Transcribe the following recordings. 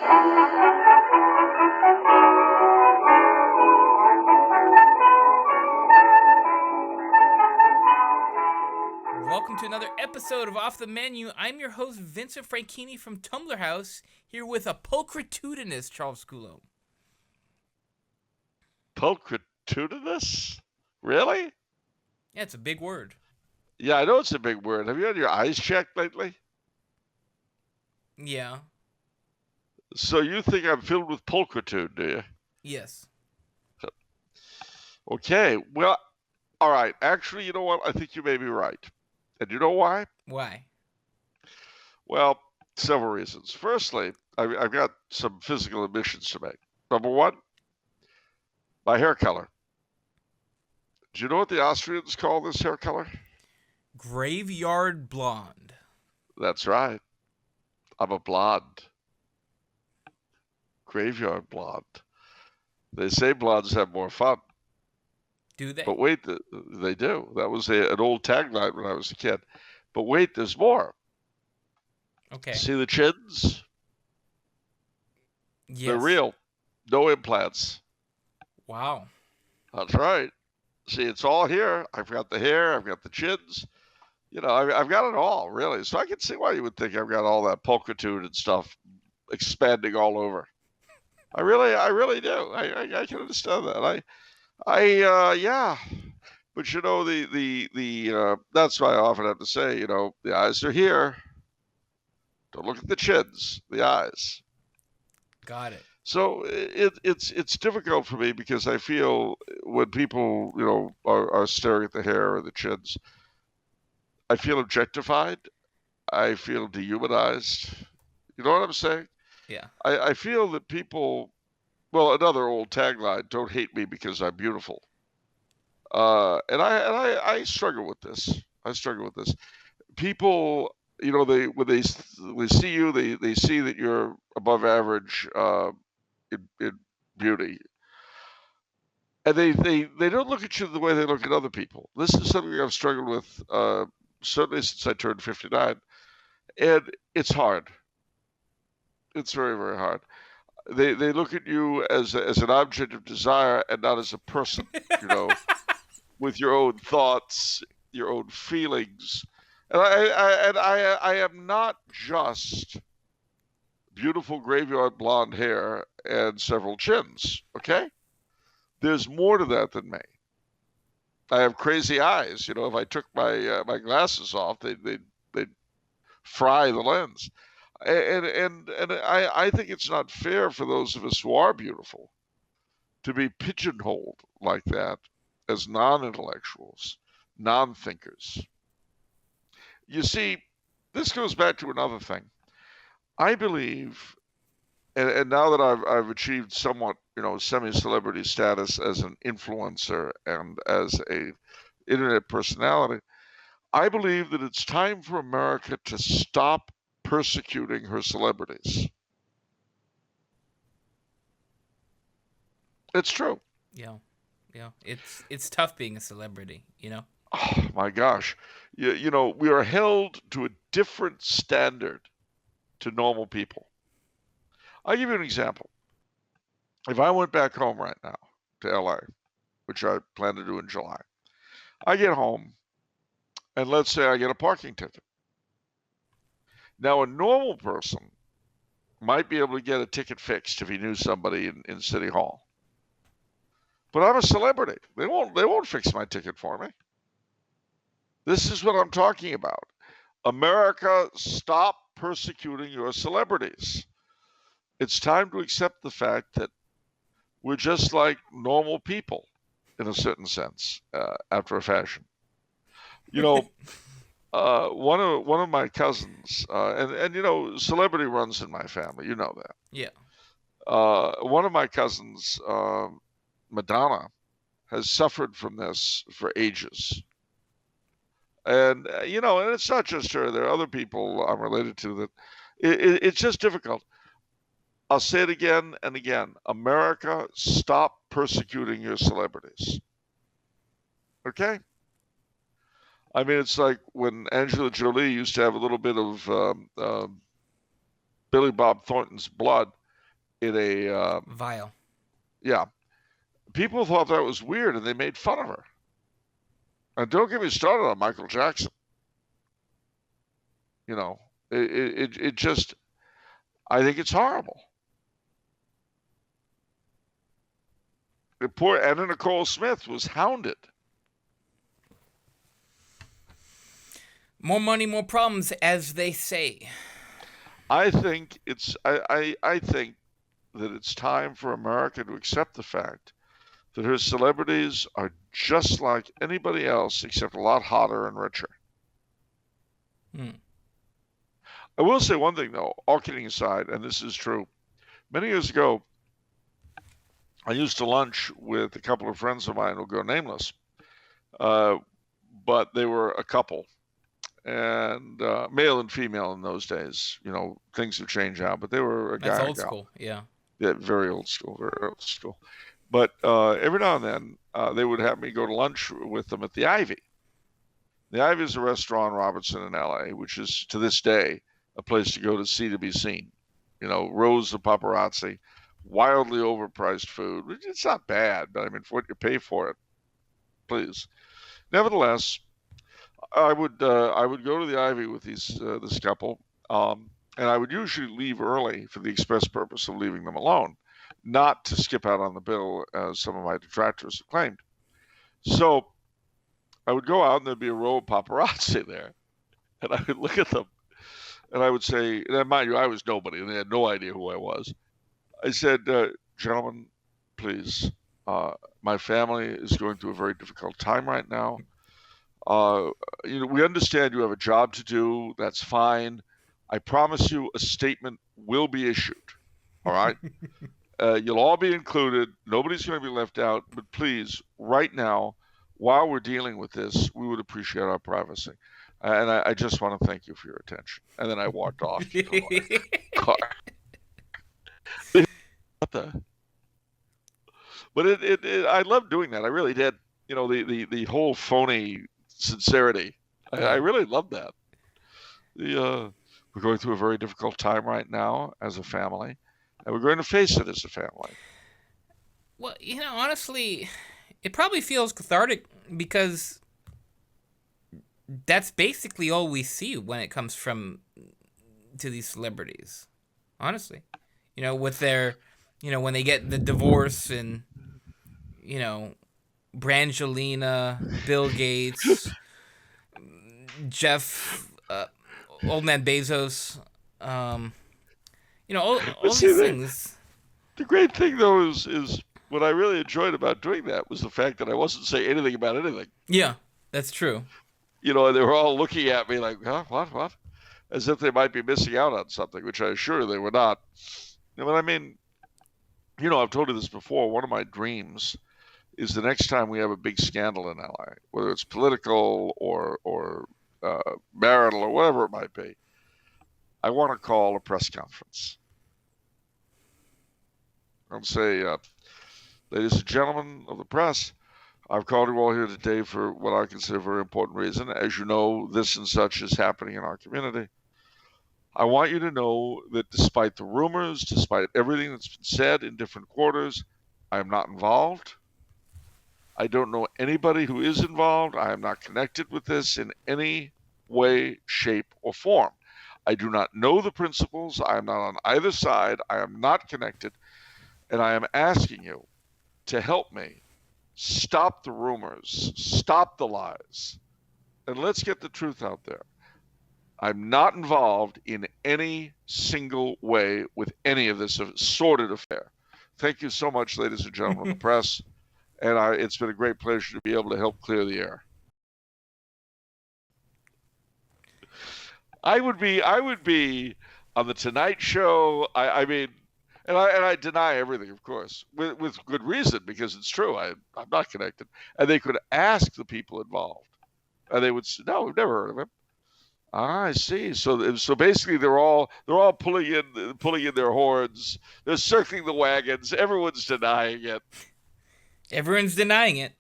Welcome to another episode of Off the Menu. I'm your host, Vincent Franchini from Tumblr House, here with a Pulchritudinous Charles Coulombe. Pulchritudinous? Really? Yeah, it's a big word. Yeah, I know it's a big word. Have you had your eyes checked lately? Yeah. So you think I'm filled with pulchritude, do you? Yes. Okay, well, all right. Actually, you know what? I think you may be right. And you know why? Why? Well, several reasons. Firstly, I've got some physical admissions to make. Number one, my hair color. Do you know what the Austrians call this hair color? Graveyard blonde. That's right. I'm a blonde. Graveyard blonde. They say blondes have more fun. Do they? But wait, they do. That was an old tagline when I was a kid. But wait, there's more. Okay. See the chins? Yes. They're real. No implants. Wow. That's right. See, it's all here. I've got the hair. I've got the chins. You know, I've got it all, really. So I can see why you would think I've got all that pulchritude and stuff expanding all over. I really do. I can understand that. Yeah. But you know, that's why I often have to say, you know, the eyes are here. Don't look at the chins, the eyes. Got it. So it's difficult for me because I feel when people, you know, are staring at the hair or the chins, I feel objectified. I feel dehumanized. You know what I'm saying? Yeah. I feel that people, well, another old tagline, don't hate me because I'm beautiful. And I struggle with this. People, you know, when they see you, they see that you're above average in beauty, and they don't look at you the way they look at other people. This is something I've struggled with certainly since I turned 59, and it's hard. It's very, very hard. They look at you as an object of desire and not as a person, you know, with your own thoughts, your own feelings. And I am not just beautiful graveyard blonde hair and several chins, okay? There's more to that than me. I have crazy eyes. You know, if I took my glasses off, they'd fry the lens. And I think it's not fair for those of us who are beautiful to be pigeonholed like that as non-intellectuals, non-thinkers. You see, this goes back to another thing. I believe, and now that I've achieved somewhat, you know, semi-celebrity status as an influencer and as a internet personality, I believe that it's time for America to stop persecuting her celebrities. It's true. Yeah. It's tough being a celebrity, you know? Oh, my gosh. You know, we are held to a different standard to normal people. I'll give you an example. If I went back home right now to LA, which I plan to do in July, I get home, and let's say I get a parking ticket. Now, a normal person might be able to get a ticket fixed if he knew somebody in City Hall. But I'm a celebrity. They won't fix my ticket for me. This is what I'm talking about. America, stop persecuting your celebrities. It's time to accept the fact that we're just like normal people in a certain sense, after a fashion. You know, one of my cousins, and you know, celebrity runs in my family. You know that. Yeah. One of my cousins, Madonna, has suffered from this for ages. And, you know, and it's not just her. There are other people I'm related to that it's just difficult. I'll say it again and again. America, stop persecuting your celebrities. Okay? I mean, it's like when Angela Jolie used to have a little bit of Billy Bob Thornton's blood. in a vial. Yeah, people thought that was weird, and they made fun of her. And don't get me started on Michael Jackson. You know, it just, I think it's horrible. The poor Anna Nicole Smith was hounded. More money, more problems, as they say. I think I think that it's time for America to accept the fact that her celebrities are just like anybody else, except a lot hotter and richer. I will say one thing, though, all kidding aside, and this is true. Many years ago, I used to lunch with a couple of friends of mine who'll go nameless, but they were a couple, and male and female in those days. You know, things have changed now, but they were a guy That's and old gal. school, yeah. Yeah, very old school, very old school. But every now and then, they would have me go to lunch with them at the Ivy. The Ivy is a restaurant in Robertson in L.A., which is, to this day, a place to go to see to be seen. You know, rows of paparazzi, wildly overpriced food. It's not bad, but I mean, for what you pay for it, please. Nevertheless, I would go to the Ivy with this couple, and I would usually leave early for the express purpose of leaving them alone, not to skip out on the bill, as some of my detractors have claimed. So I would go out, and there'd be a row of paparazzi there, and I would look at them, and I would say, and mind you, I was nobody, and they had no idea who I was. I said, gentlemen, please, my family is going through a very difficult time right now. You know, we understand you have a job to do. That's fine. I promise you a statement will be issued. All right? You'll all be included. Nobody's going to be left out. But please, right now, while we're dealing with this, we would appreciate our privacy. And I just want to thank you for your attention. And then I walked off to my car. What the? But I loved doing that. I really did. You know, the whole phony sincerity. I really loved that. We're going through a very difficult time right now as a family, and we're going to face it as a family. Well, you know, honestly, it probably feels cathartic because that's basically all we see when it comes to these celebrities. Honestly, you know, with their, you know, when they get the divorce and, you know, Brangelina, Bill Gates, Jeff, old man Bezos, you know, all these things. The great thing, though, is what I really enjoyed about doing that was the fact that I wasn't saying anything about anything. Yeah, that's true. You know, they were all looking at me like, huh, what? As if they might be missing out on something, which I assure you they were not. You know what I mean? You know, I've told you this before. One of my dreams is the next time we have a big scandal in LA, whether it's political or marital or whatever it might be, I want to call a press conference and say, ladies and gentlemen of the press, I've called you all here today for what I consider a very important reason. As you know, this and such is happening in our community. I want you to know that despite the rumors, despite everything that's been said in different quarters, I am not involved. I don't know anybody who is involved. I am not connected with this in any way, shape, or form. I do not know the principals. I am not on either side. I am not connected. And I am asking you to help me stop the rumors, stop the lies, and let's get the truth out there. I'm not involved in any single way with any of this sordid affair. Thank you so much, ladies and gentlemen of the press. And it's been a great pleasure to be able to help clear the air. I would be on the Tonight Show. I mean, and I deny everything, of course, with good reason, because it's true. I'm not connected. And they could ask the people involved, and they would say, "No, we've never heard of him." Ah, I see. So basically, they're all pulling in their horns. They're circling the wagons. Everyone's denying it. Everyone's denying it.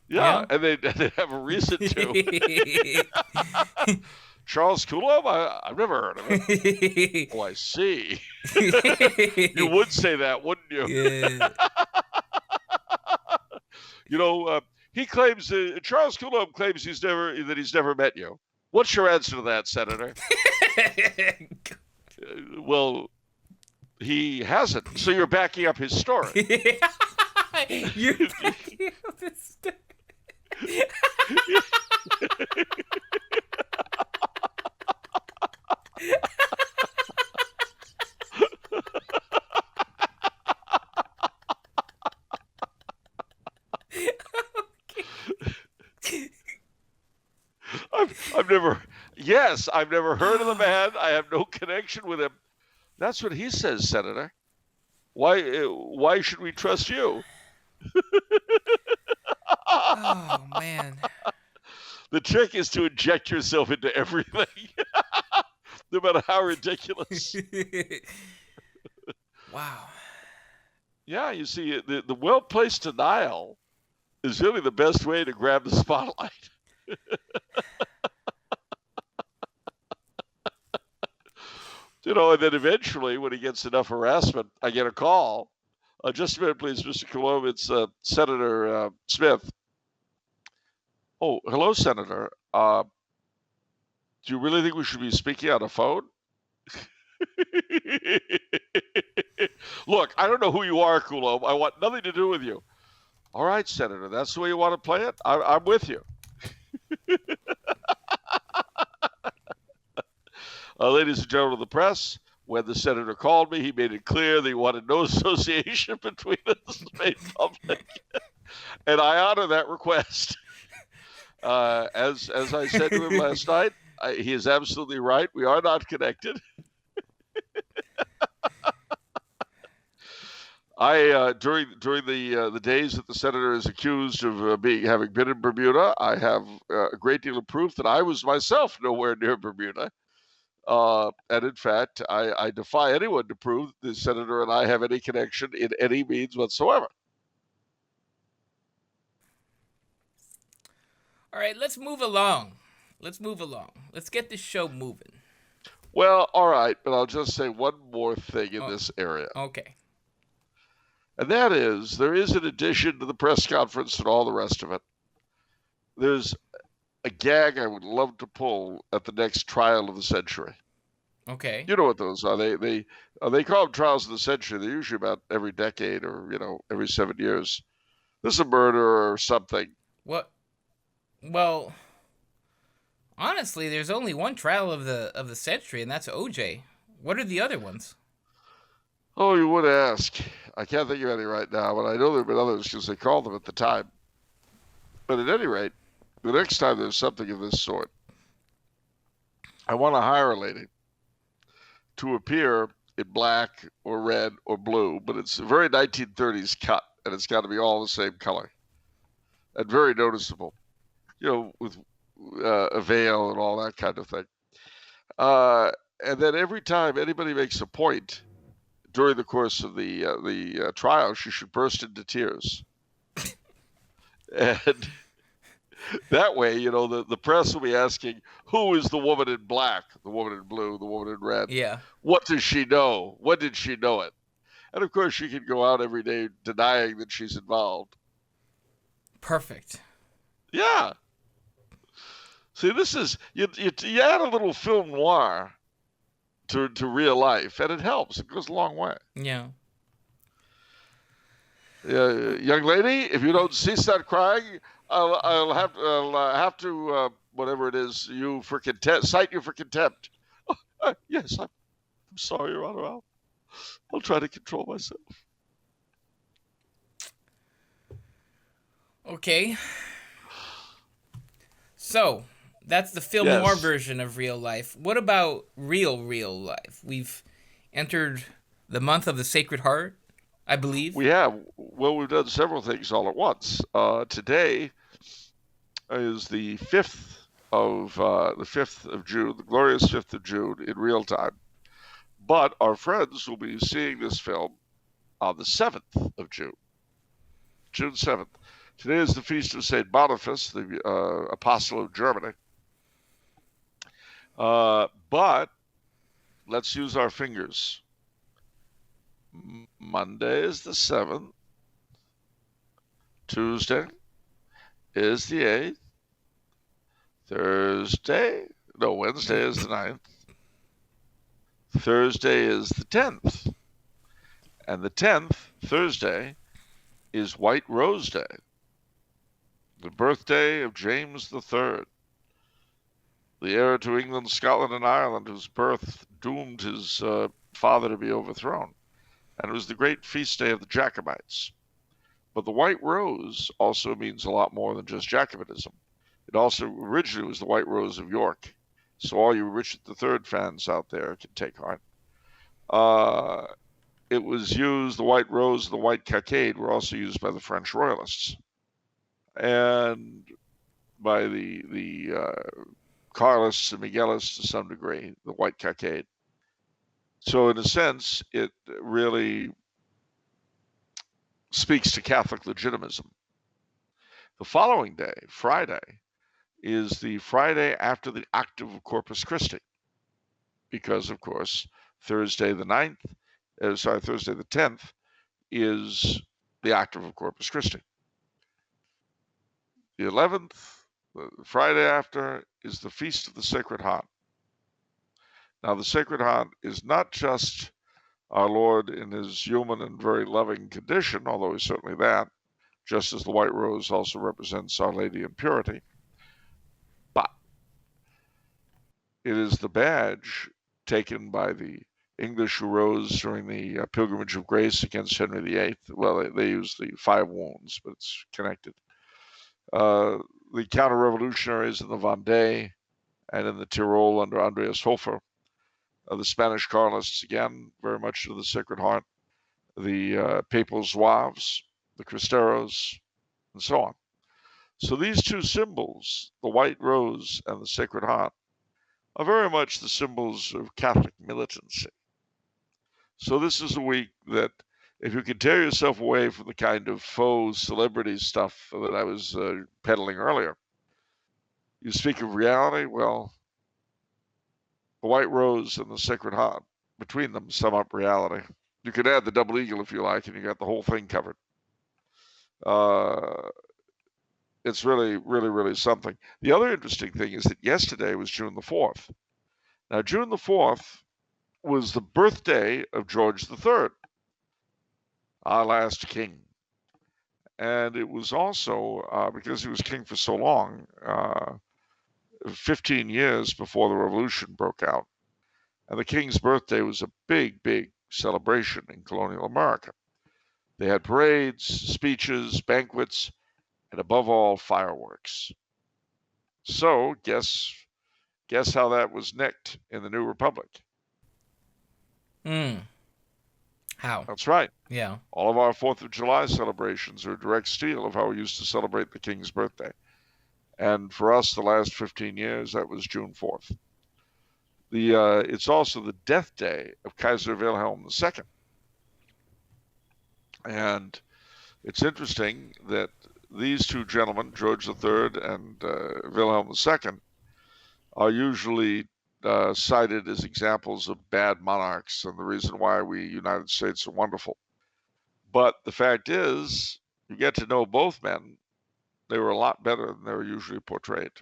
Yeah, and they have a reason to. Charles Coulombe? I've never heard of him. Oh, I see. You would say that, wouldn't you? Yeah. You know, he claims Charles Coulombe claims he's never met you. What's your answer to that, Senator? Well, he hasn't. So you're backing up his story. You're backing up his story. I've never heard of the man. I have no connection with him. That's what he says, Senator. Why should we trust you? Oh man. The trick is to inject yourself into everything, no matter how ridiculous. Wow. Yeah, you see, the well-placed denial is really the best way to grab the spotlight. You know, and then eventually, when he gets enough harassment, I get a call. Just a minute, please, Mr. Coulombe. It's Senator Smith. Oh, hello, Senator. Do you really think we should be speaking on a phone? Look, I don't know who you are, Coulombe. I want nothing to do with you. All right, Senator, that's the way you want to play it? I'm with you. Ladies and gentlemen of the press, when the senator called me, he made it clear that he wanted no association between us made public. And I honor that request. As I said to him last night, he is absolutely right. We are not connected. During the days that the senator is accused of having been in Bermuda, I have a great deal of proof that I was myself nowhere near Bermuda. And in fact, I defy anyone to prove that the senator and I have any connection in any means whatsoever. All right, let's move along. Let's get this show moving. Well, all right, but I'll just say one more thing in this area. Okay. And that is, there is an addition to the press conference and all the rest of it. There's a gag I would love to pull at the next trial of the century. Okay. You know what those are? They call them trials of the century. They're usually about every decade or every 7 years. This is a murder or something. What? Well, honestly, there's only one trial of the century, and that's OJ. What are the other ones? Oh, you would ask. I can't think of any right now, but I know there have been others because they called them at the time. But at any rate, the next time there's something of this sort, I want to hire a lady to appear in black or red or blue, but it's a very 1930s cut, and it's got to be all the same color and very noticeable, with a veil and all that kind of thing. And then every time anybody makes a point during the course of the trial, she should burst into tears. And that way, the press will be asking, who is the woman in black, the woman in blue, the woman in red? Yeah. What does she know? When did she know it? And of course, she can go out every day denying that she's involved. Perfect. Yeah. See, this is, you add a little film noir to real life, and it helps. It goes a long way. Yeah. Young lady, if you don't cease that crying, I'll have to whatever it is, cite you for contempt. Yes, I'm sorry, Your Honor. I'll try to control myself. Okay. So that's the film noir version of real life. What about real life? We've entered the month of the Sacred Heart, I believe. We have. Well, we've done several things all at once. Today is the 5th of June, the glorious 5th of June in real time. But our friends will be seeing this film on the 7th of June, June 7th. Today is the feast of St. Boniface, the apostle of Germany. But let's use our fingers. Monday is the 7th. Tuesday is the 8th. Wednesday is the 9th. Thursday is the 10th. And the 10th, Thursday, is White Rose Day, the birthday of James III, the heir to England, Scotland, and Ireland, whose birth doomed his father to be overthrown. And it was the great feast day of the Jacobites. But the white rose also means a lot more than just Jacobitism. It also originally was the white rose of York. So all you Richard III fans out there can take heart. It was used, the white rose and the white cockade were also used by the French royalists and by the Carlists and Miguelists to some degree, the white cockade. So in a sense, it really speaks to Catholic legitimism. The following day, Friday, is the Friday after the octave of Corpus Christi, because, of course, Thursday the 10th is the octave of Corpus Christi. The 11th, the Friday after, is the Feast of the Sacred Heart. Now, the Sacred Heart is not just our Lord in his human and very loving condition, although he's certainly that, just as the white rose also represents Our Lady in purity, but it is the badge taken by the English who rose during the Pilgrimage of Grace against Henry VIII. Well, they use the 5 wounds, but it's connected. The counter-revolutionaries in the Vendée and in the Tyrol under Andreas Hofer. The Spanish Carlists, again, very much to the Sacred Heart. The Papal Zouaves, the Cristeros, and so on. So these two symbols, the white rose and the Sacred Heart, are very much the symbols of Catholic militancy. So this is a week that, if you can tear yourself away from the kind of faux celebrity stuff that I was peddling earlier, you speak of reality, well, the white rose and the Sacred Heart, between them, sum up reality. You could add the double eagle if you like, and you got the whole thing covered. It's really, really, really something. The other interesting thing is that yesterday was June the 4th. Now, June the 4th was the birthday of George III, our last king. And it was also, because he was king for so long, 15 years before the revolution broke out. And the king's birthday was a big, big celebration in colonial America. They had parades, speeches, banquets, and above all, fireworks. So guess how that was nicked in the new republic. How? That's right. Yeah. All of our 4th of July celebrations are a direct steal of how we used to celebrate the king's birthday. And for us, the last 15 years, that was June 4th. It's also the death day of Kaiser Wilhelm II. And it's interesting that these two gentlemen, George III and Wilhelm II, are usually cited as examples of bad monarchs and the reason why we United States are wonderful. But the fact is, you get to know both men, they were a lot better than they were usually portrayed.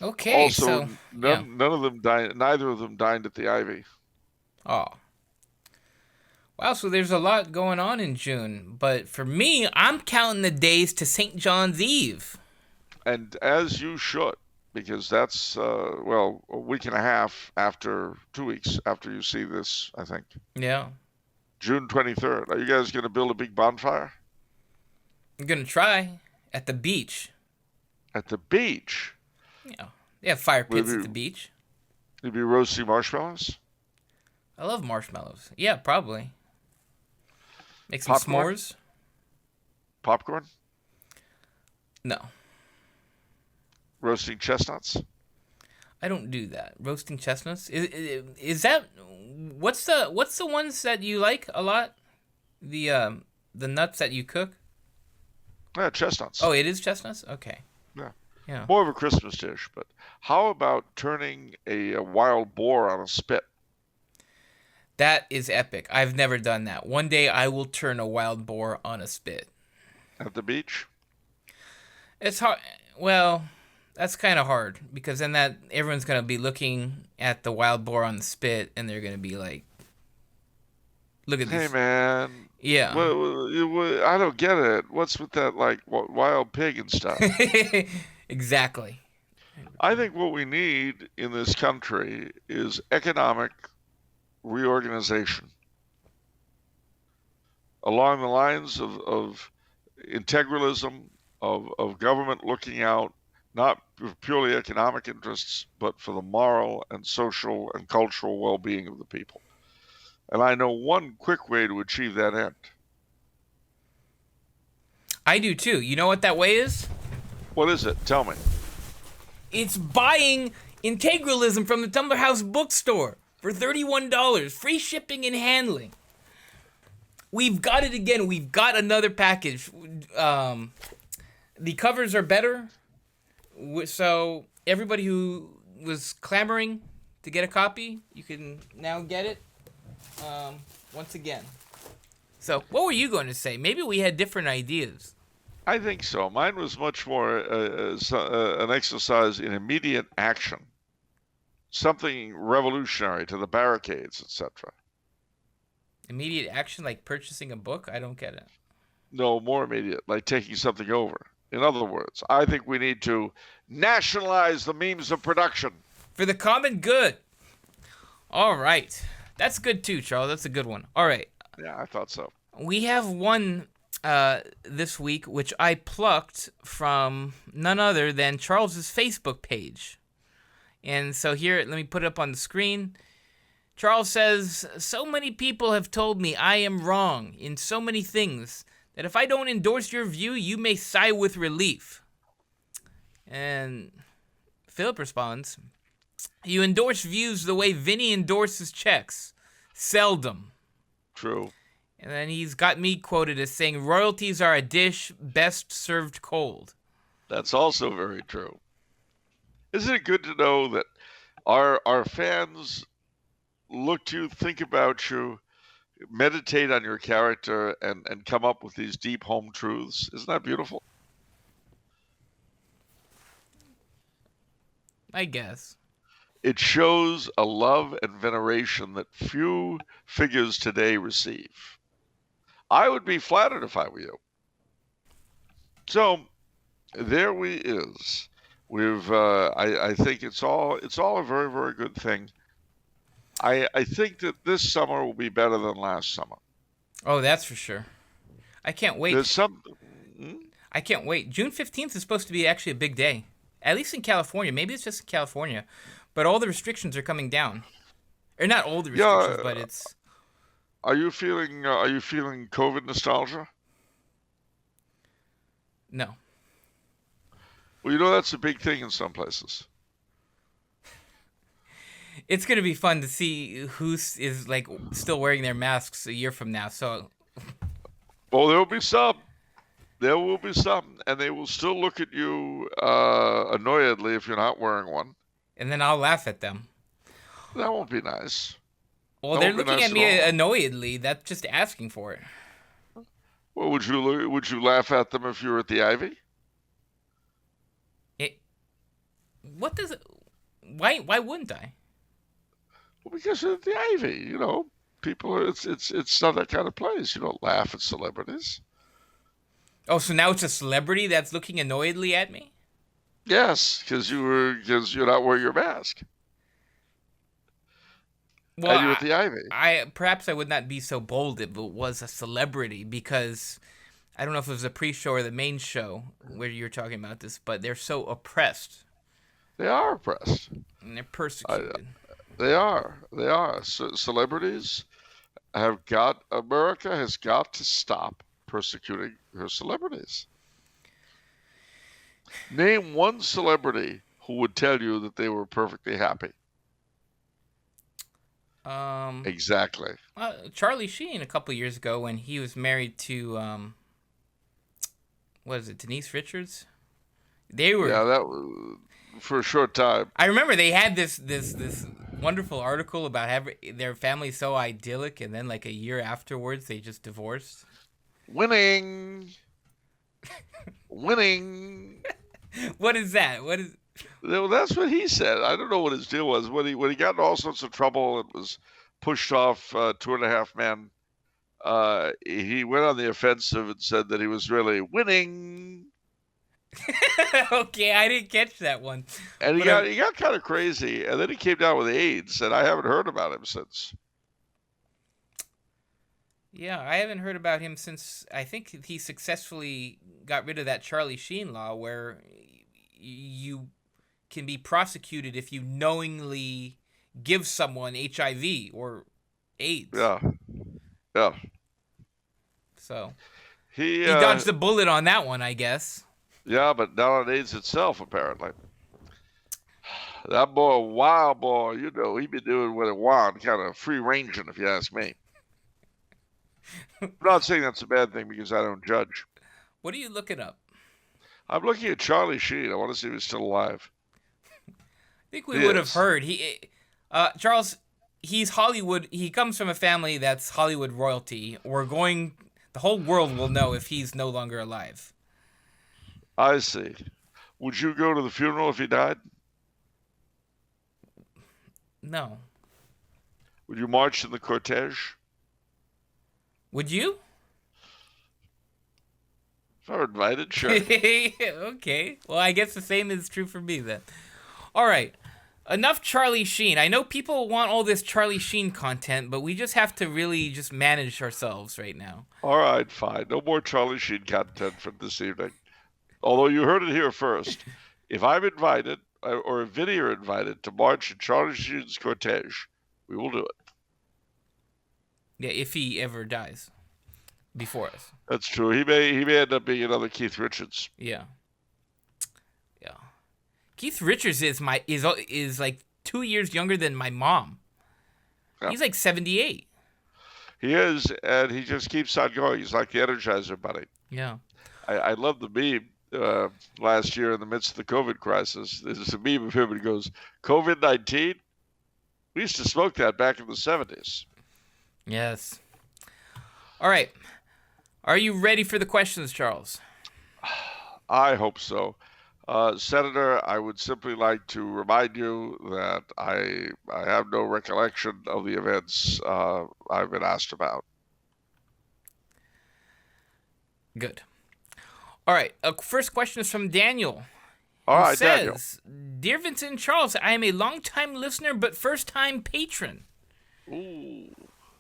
Okay, also, so yeah. none of them neither of them dined at the Ivy. Oh. Wow, so there's a lot going on in June. But for me, I'm counting the days to St. John's Eve. And as you should, because that's, a week and a half after, 2 weeks after you see this, I think. Yeah. June 23rd. Are you guys going to build a big bonfire? I'm going to try at the beach. At the beach? Yeah. They have fire pits at the beach. You'll be roasting marshmallows? I love marshmallows. Yeah, probably. Make some Popcorn? s'mores. Popcorn? No. Roasting chestnuts? I don't do that. Roasting chestnuts? Is that what's the ones that you like a lot? The nuts that you cook? Yeah, chestnuts. Oh, it is chestnuts? Okay. Yeah. Yeah. More of a Christmas dish, but how about turning a wild boar on a spit? That is epic. I've never done that. One day I will turn a wild boar on a spit. At the beach? It's hard. Well, that's kind of hard because then that everyone's gonna be looking at the wild boar on the spit and they're gonna be like, "Look at Hey, these." man. Yeah. I don't get it. What's with that, like, wild pig and stuff? Exactly. I think what we need in this country is economic reorganization along the lines of integralism, of government looking out not for purely economic interests, but for the moral and social and cultural well-being of the people. And I know one quick way to achieve that end. I do too. You know what that way is? What is it? Tell me. It's buying Integralism from the Tumbler House bookstore for $31. Free shipping and handling. We've got it again. We've got another package. The covers are better. So everybody who was clamoring to get a copy, you can now get it once again. So what were you going to say? Maybe we had different ideas. I think so. Mine was much more an exercise in immediate action, something revolutionary to the barricades, etc. Immediate action like purchasing a book? I don't get it. No, more immediate, like taking something over. In other words, I think we need to nationalize the means of production. For the common good. All right. That's good too, Charles. That's a good one. All right. Yeah, I thought so. We have one this week, which I plucked from none other than Charles's Facebook page. And so here, let me put it up on the screen. Charles says, so many people have told me I am wrong in so many things that if I don't endorse your view, you may sigh with relief. And Philip responds, you endorse views the way Vinny endorses checks. Seldom. True. And then he's got me quoted as saying, royalties are a dish best served cold. That's also very true. Isn't it good to know that our fans look to you, think about you, meditate on your character, and come up with these deep home truths? Isn't that beautiful? I guess. It shows a love and veneration that few figures today receive. I would be flattered if I were you. So there we is. We've I think it's all a very, very good thing. I think that this summer will be better than last summer. Oh, that's for sure. I can't wait. There's some. I can't wait. June 15th is supposed to be actually a big day. At least in California. Maybe it's just in California. But all the restrictions are coming down. Or not all the restrictions, but it's... Are you feeling COVID nostalgia? No. Well, you know that's a big thing in some places. It's going to be fun to see who is like still wearing their masks a year from now. So, well, there will be some. There will be some, and they will still look at you annoyedly if you're not wearing one. And then I'll laugh at them. That won't be nice. Well, they're looking at me annoyedly. That's just asking for it. Well, would you laugh at them if you were at the Ivy? What does it? Why wouldn't I? Well, because of the Ivy, you know, people. It's not that kind of place. You don't laugh at celebrities. Oh, so now it's a celebrity that's looking annoyedly at me? Yes, because you're not wearing your mask. Well, and you're at the Ivy. Perhaps I would not be so bold if it was a celebrity, because I don't know if it was a pre-show or the main show where you're talking about this, but they're so oppressed. They are oppressed. And they're persecuted. They are. Celebrities America has got to stop persecuting her celebrities. Name one celebrity who would tell you that they were perfectly happy. Exactly. Charlie Sheen a couple years ago when he was married to what is it, Denise Richards? They were. Yeah, that was for a short time. I remember they had this wonderful article about their family so idyllic, and then like a year afterwards, they just divorced. Winning, winning. What is that? What is? Well, that's what he said. I don't know what his deal was when he got in all sorts of trouble and was pushed off Two and a Half Men. He went on the offensive and said that he was really winning. Okay, I didn't catch that one. And he But got kind of crazy, and then he came down with AIDS, and I haven't heard about him since. yeah, I haven't heard about him since I think he successfully got rid of that Charlie Sheen law where you can be prosecuted if you knowingly give someone HIV or AIDS. Yeah, yeah. So He he dodged the bullet on that one, I guess. yeah, but not on AIDS itself, apparently. That boy, wild boy, you know, he been doing what he want, kind of free ranging, if you ask me. I'm not saying that's a bad thing because I don't judge. What are you looking up? I'm looking at Charlie Sheen. I want to see if he's still alive. I think we would have heard Charles. He's Hollywood. He comes from a family that's Hollywood royalty. The whole world will know if he's no longer alive. I see. Would you go to the funeral if he died? No. Would you march in the cortege? Would you? If I were invited, sure. Okay. Well, I guess the same is true for me then. All right. Enough Charlie Sheen. I know people want all this Charlie Sheen content, but we just have to really just manage ourselves right now. All right, fine. No more Charlie Sheen content for this evening. Although you heard it here first. If I'm invited, or if Vinny are invited to march in Charlie Sheen's cortege, we will do it. Yeah, if he ever dies before us. That's true. He may end up being another Keith Richards. Yeah. Yeah. Keith Richards is like 2 years younger than my mom. Yeah. He's like 78. He is, and he just keeps on going. He's like the Energizer Bunny. Yeah. I love the meme last year in the midst of the COVID crisis. There's a meme of him and he goes, COVID-19? We used to smoke that back in the 70s. Yes. All right. Are you ready for the questions, Charles? I hope so. Senator, I would simply like to remind you that I have no recollection of the events I've been asked about. Good. All right. First question is from Daniel. All right, says, Daniel. Dear Vincent and Charles, I am a long-time listener but first-time patron. Ooh.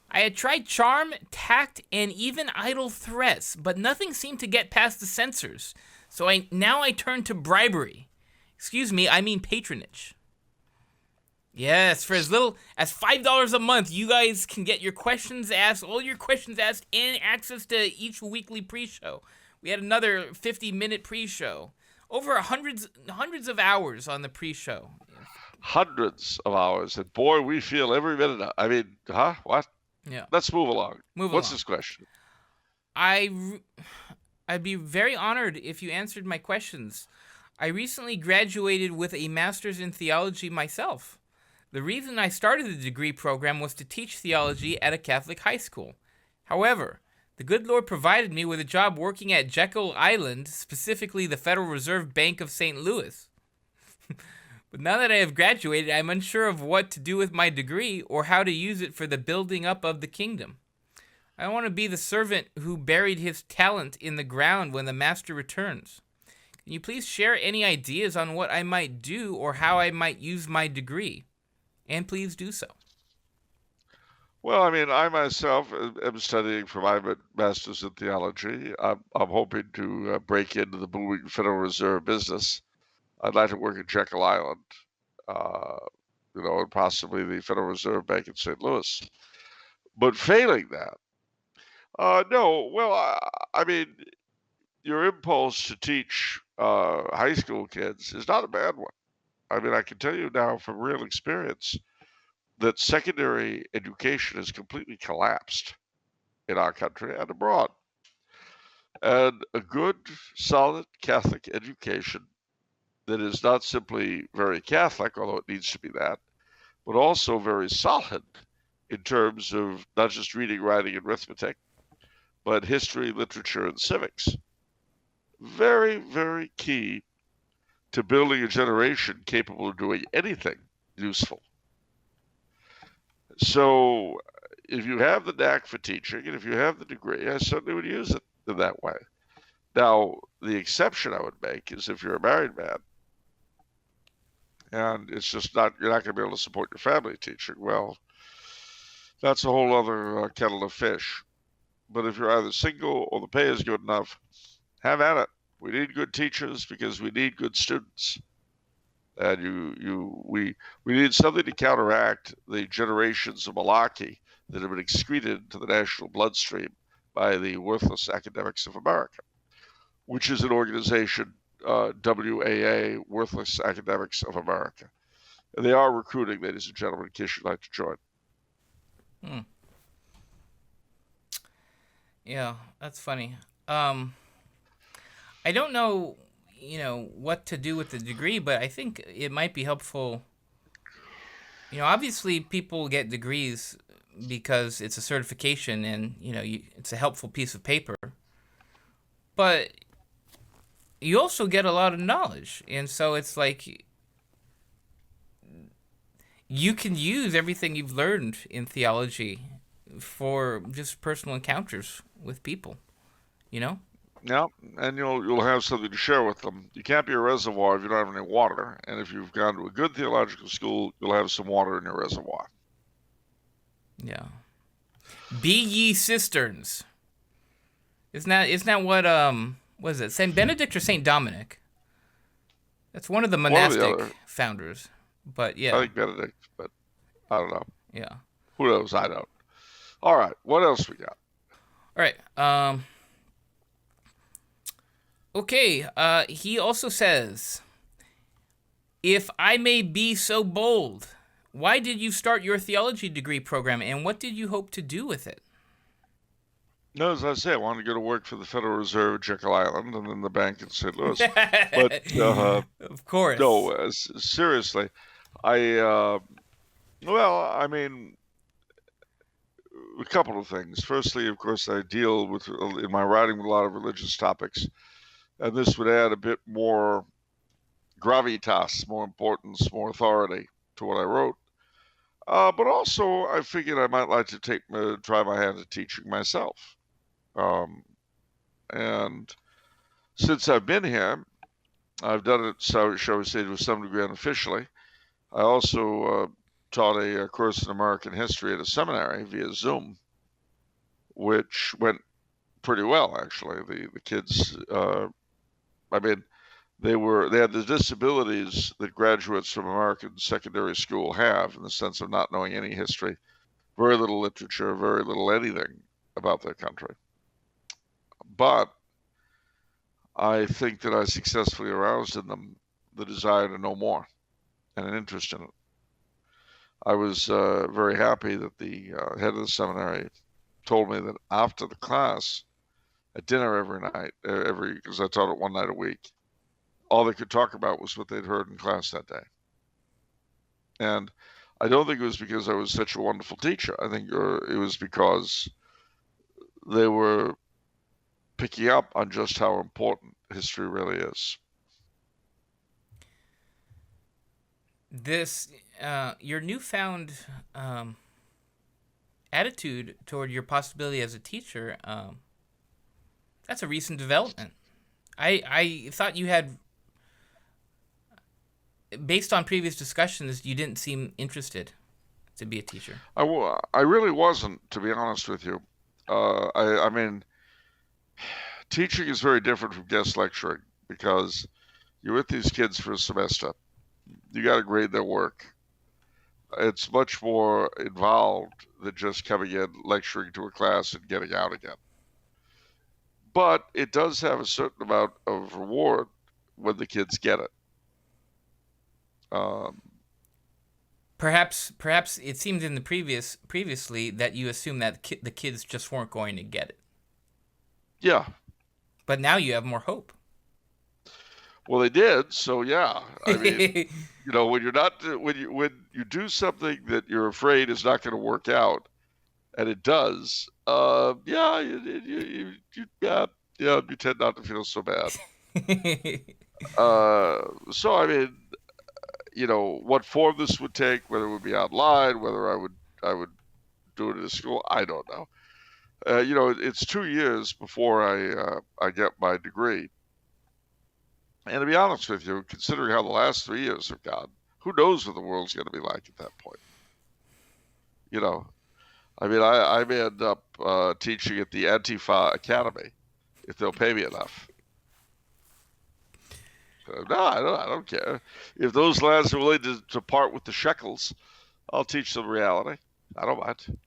I had tried charm, tact, and even idle threats, but nothing seemed to get past the censors. So now I turn to bribery. Excuse me, I mean patronage. Yes, for as little as $5 a month, you guys can get your questions asked, all your questions asked, and access to each weekly pre-show. We had another 50-minute pre-show. Over hundreds of hours on the pre-show. Hundreds of hours. And boy, we feel every minute of, I mean, huh? What? Yeah. Let's move along. What's this question? I'd be very honored if you answered my questions. I recently graduated with a master's in theology myself. The reason I started the degree program was to teach theology at a Catholic high school. However, the good Lord provided me with a job working at Jekyll Island, specifically the Federal Reserve Bank of St. Louis. But now that I have graduated, I'm unsure of what to do with my degree or how to use it for the building up of the kingdom. I want to be the servant who buried his talent in the ground when the master returns. Can you please share any ideas on what I might do or how I might use my degree? And please do so. Well, I mean, I myself am studying for my master's in theology. I'm hoping to break into the booming Federal Reserve business. I'd like to work at Jekyll Island, and possibly the Federal Reserve Bank in St. Louis. But failing that, no. Well, I mean, your impulse to teach high school kids is not a bad one. I mean, I can tell you now from real experience that secondary education has completely collapsed in our country and abroad. And a good, solid Catholic education that is not simply very Catholic, although it needs to be that, but also very solid in terms of not just reading, writing, and arithmetic, but history, literature, and civics. Very, very key to building a generation capable of doing anything useful. So, if you have the knack for teaching and if you have the degree, I certainly would use it in that way. Now, the exception I would make is if you're a married man and it's just not, you're not going to be able to support your family teaching. Well, that's a whole other kettle of fish. But if you're either single or the pay is good enough, have at it. We need good teachers because we need good students. And we need something to counteract the generations of malarkey that have been excreted into the national bloodstream by the worthless academics of America, which is an organization, WAA, Worthless Academics of America. And they are recruiting, ladies and gentlemen, in case you'd like to join. Yeah, that's funny. I don't know, what to do with the degree, but I think it might be helpful. Obviously people get degrees because it's a certification and, it's a helpful piece of paper. But you also get a lot of knowledge. And so it's like you can use everything you've learned in theology for just personal encounters with people, Yeah, and you'll have something to share with them. You can't be a reservoir if you don't have any water, and if you've gone to a good theological school, you'll have some water in your reservoir. Yeah. Be ye cisterns. Isn't that what is it? Saint Benedict or Saint Dominic? That's one of the monastic founders. But yeah. I think Benedict, but I don't know. Yeah. Who knows? I don't. All right. What else we got? All right. Okay. He also says, if I may be so bold, why did you start your theology degree program, and what did you hope to do with it? No, as I say, I wanted to go to work for the Federal Reserve at Jekyll Island and then the bank in St. Louis. But of course, no, seriously, well, I mean, a couple of things. Firstly, of course, I deal with in my writing with a lot of religious topics, and this would add a bit more gravitas, more importance, more authority to what I wrote. But also, I figured I might like to try my hand at teaching myself. And since I've been here, I've done it, so shall we say, to some degree unofficially. I also taught a course in American history at a seminary via Zoom, which went pretty well, actually. The kids, I mean, they had the disabilities that graduates from American secondary school have, in the sense of not knowing any history, very little literature, very little anything about their country. But I think that I successfully aroused in them the desire to know more and an interest in it. I was very happy that the head of the seminary told me that after the class, at dinner every night, because I taught it one night a week, all they could talk about was what they'd heard in class that day. And I don't think it was because I was such a wonderful teacher. I think it was because they were picking up on just how important history really is. This, your newfound attitude toward your possibility as a teacher, that's a recent development. I thought you had, based on previous discussions, you didn't seem interested to be a teacher. I really wasn't, to be honest with you. I mean, teaching is very different from guest lecturing because you're with these kids for a semester. You got to grade their work. It's much more involved than just coming in, lecturing to a class, and getting out again. But it does have a certain amount of reward when the kids get it. Perhaps it seemed in the previously that you assumed that the kids just weren't going to get it. Yeah, But now you have more hope. Well, they did. So yeah, I mean, when you're not when you do something that you're afraid is not going to work out, and it does, yeah, you tend not to feel so bad. So I mean, what form this would take, whether it would be online, whether I would do it at a school, I don't know. It's 2 years before I get my degree. And to be honest with you, considering how the last 3 years have gone, who knows what the world's going to be like at that point? I mean, I may end up teaching at the Antifa Academy if they'll pay me enough. No, I don't care. If those lads are willing to part with the shekels, I'll teach them reality. I don't mind.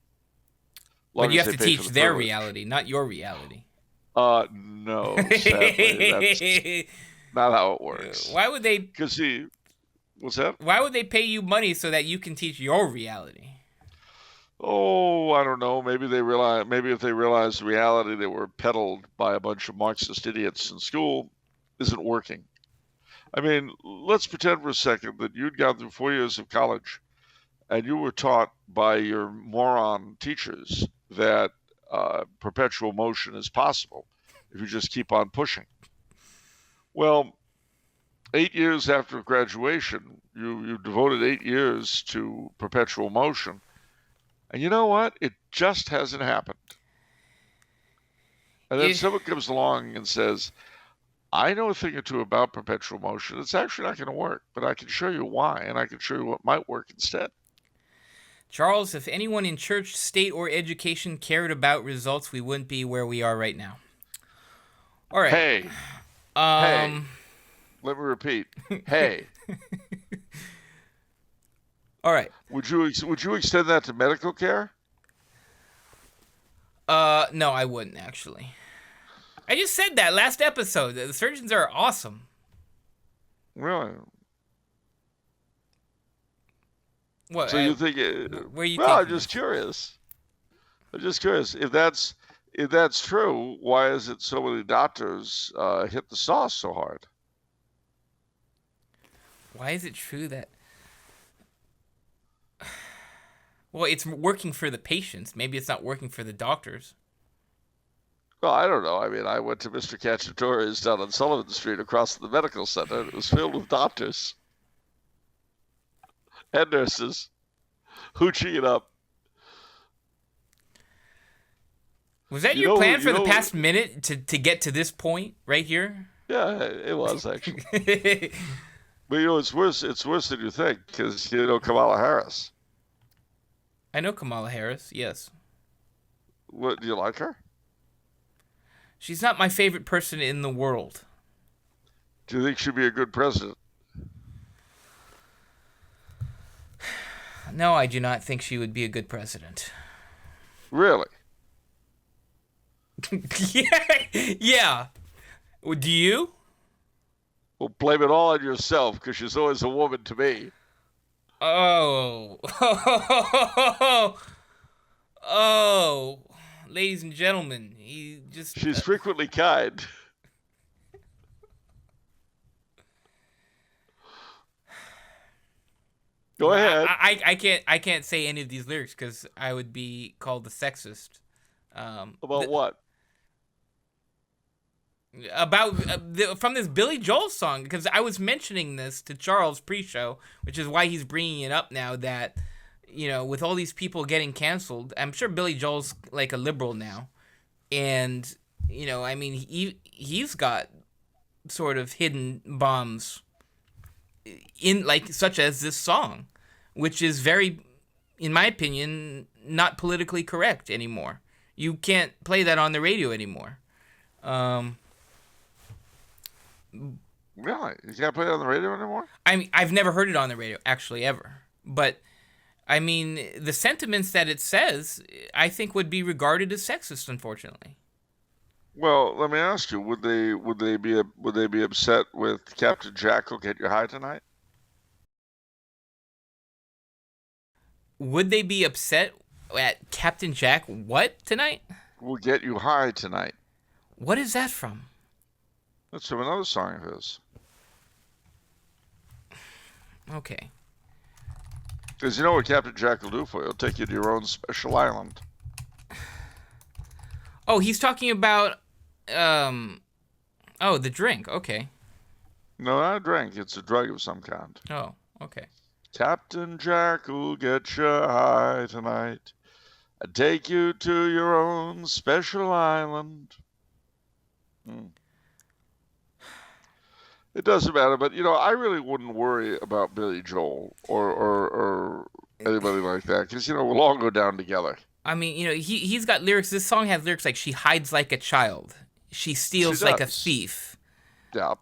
But you have to teach their reality, not your reality. No, sadly, that's not how it works. Why would they? Because what's that? Why would they pay you money so that you can teach your reality? Oh, I don't know. Maybe if they realize the reality that were peddled by a bunch of Marxist idiots in school isn't working. I mean, let's pretend for a second that you'd gone through 4 years of college and you were taught by your moron teachers that perpetual motion is possible if you just keep on pushing. Well, 8 years after graduation, you devoted 8 years to perpetual motion. And you know what? It just hasn't happened. And then someone comes along and says, I know a thing or two about perpetual motion. It's actually not going to work, but I can show you why, and I can show you what might work instead. Charles, if anyone in church, state, or education cared about results, we wouldn't be where we are right now. All right. Hey. Hey. Let me repeat. Hey. All right. Would you extend that to medical care? No, I wouldn't actually. I just said that last episode. The surgeons are awesome. Really? What? So you think? Where you? Well, I'm just curious. If that's true, why is it so many doctors hit the sauce so hard? Why is it true that? Well, it's working for the patients. Maybe it's not working for the doctors. Well, I don't know. I mean, I went to Mr. Cacciatore's down on Sullivan Street across from the medical center, and it was filled with doctors and nurses hooching it up. Was that your plan for the past minute to get to this point right here? Yeah, it was actually. But it's worse. It's worse than you think, because Kamala Harris. I know Kamala Harris. Yes. What, do you like her? She's not my favorite person in the world. Do you think she'd be a good president? No, I do not think she would be a good president. Really? Yeah. Well, do you? Well, blame it all on yourself, because she's always a woman to me. Oh. Oh. Ladies and gentlemen, She's frequently kind. Go ahead. I can't say any of these lyrics because I would be called a sexist. About what? About from this Billy Joel song, because I was mentioning this to Charles pre-show, which is why he's bringing it up now that, with all these people getting canceled, I'm sure Billy Joel's like a liberal now. And, I mean, he's got sort of hidden bombs in such as this song, which is very, in my opinion, not politically correct anymore. You can't play that on the radio anymore. Really? You can't play it on the radio anymore? I mean, I've never heard it on the radio, actually, ever. But, I mean, the sentiments that it says, I think would be regarded as sexist, unfortunately. Well, let me ask you: would they be upset with Captain Jack will get you high tonight? Would they be upset at Captain Jack what tonight? Will get you high tonight. What is that from? That's from another song of his. Okay. Because you know what Captain Jack will do for you? He'll take you to your own special island. Oh, he's talking about oh, the drink. Okay. No, not a drink. It's a drug of some kind. Oh, okay. Captain Jack will get you high tonight and take you to your own special island. It doesn't matter, but I really wouldn't worry about Billy Joel or anybody like that because we'll all go down together. I mean, he's got lyrics. This song has lyrics like "She hides like a child, she She steals like a does. thief, Yeah.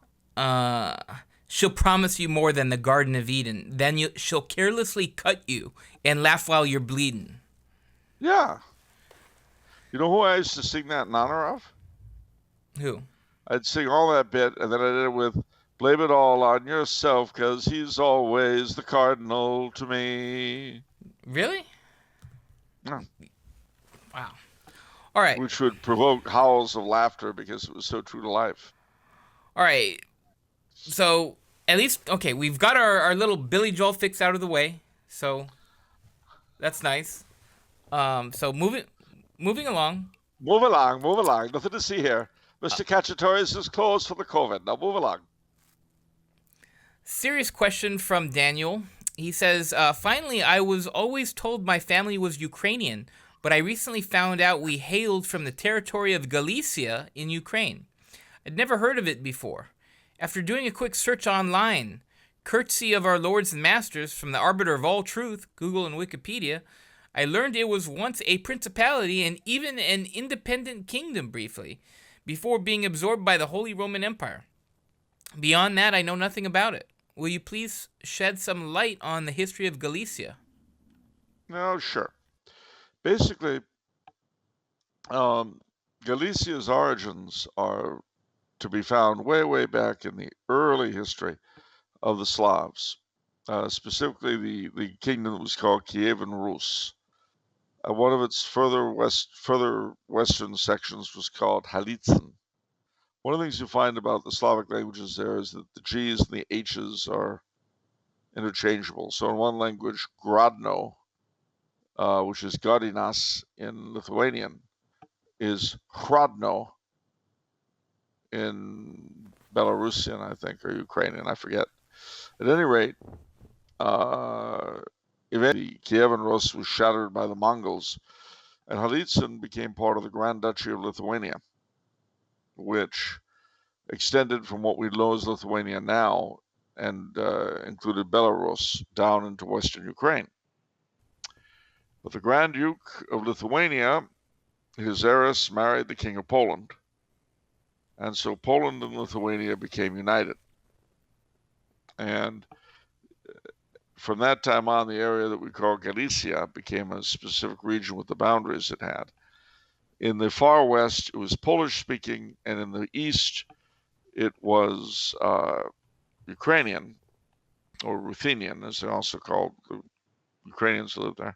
she'll promise you more than the Garden of Eden, then she'll carelessly cut you and laugh while you're bleeding." Yeah. You know who I used to sing that in honor of? Who? I'd sing all that bit, and then I did it with "Blame It All on Yourself, 'cause he's always the cardinal to me." Really? Yeah. Wow. All right. Which would provoke howls of laughter because it was so true to life. All right. So at least okay, we've got our little Billy Joel fix out of the way. So that's nice. So moving along. Move along, move along. Nothing to see here. Mr. Cacciatore's is closed for the COVID. Now move along. Serious question from Daniel. He says, finally, I was always told my family was Ukrainian, but I recently found out we hailed from the territory of Galicia in Ukraine. I'd never heard of it before. After doing a quick search online, courtesy of our lords and masters from the arbiter of all truth, Google and Wikipedia, I learned it was once a principality and even an independent kingdom briefly, before being absorbed by the Holy Roman Empire. Beyond that, I know nothing about it. Will you please shed some light on the history of Galicia? No, sure. Basically, Galicia's origins are to be found way, way back in the early history of the Slavs, specifically the kingdom that was called Kievan Rus. One of its further western sections was called Halitzen. One of the things you find about the Slavic languages there is that the G's and the H's are interchangeable. So in one language, Grodno, which is Godinas in Lithuanian, is Hrodno in Belarusian, I think, or Ukrainian, I forget. At any rate, eventually Kievan Rus was shattered by the Mongols, and Halitzen became part of the Grand Duchy of Lithuania, which extended from what we know as Lithuania now and included Belarus down into western Ukraine. But the Grand Duke of Lithuania, his heiress, married the King of Poland, and so Poland and Lithuania became united. And from that time on, the area that we call Galicia became a specific region with the boundaries it had. In the far west, it was Polish-speaking, and in the east, it was Ukrainian, or Ruthenian, as they're also called, the Ukrainians who lived there.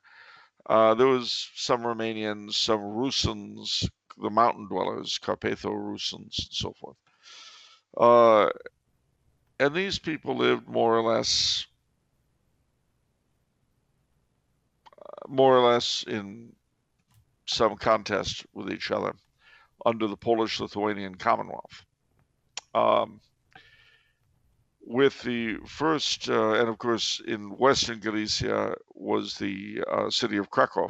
There was some Romanians, some Rusins, the mountain dwellers, Carpatho-Rusins, and so forth. And these people lived more or less in some contest with each other under the Polish-Lithuanian Commonwealth. With the first, and of course in western Galicia was the city of Krakow,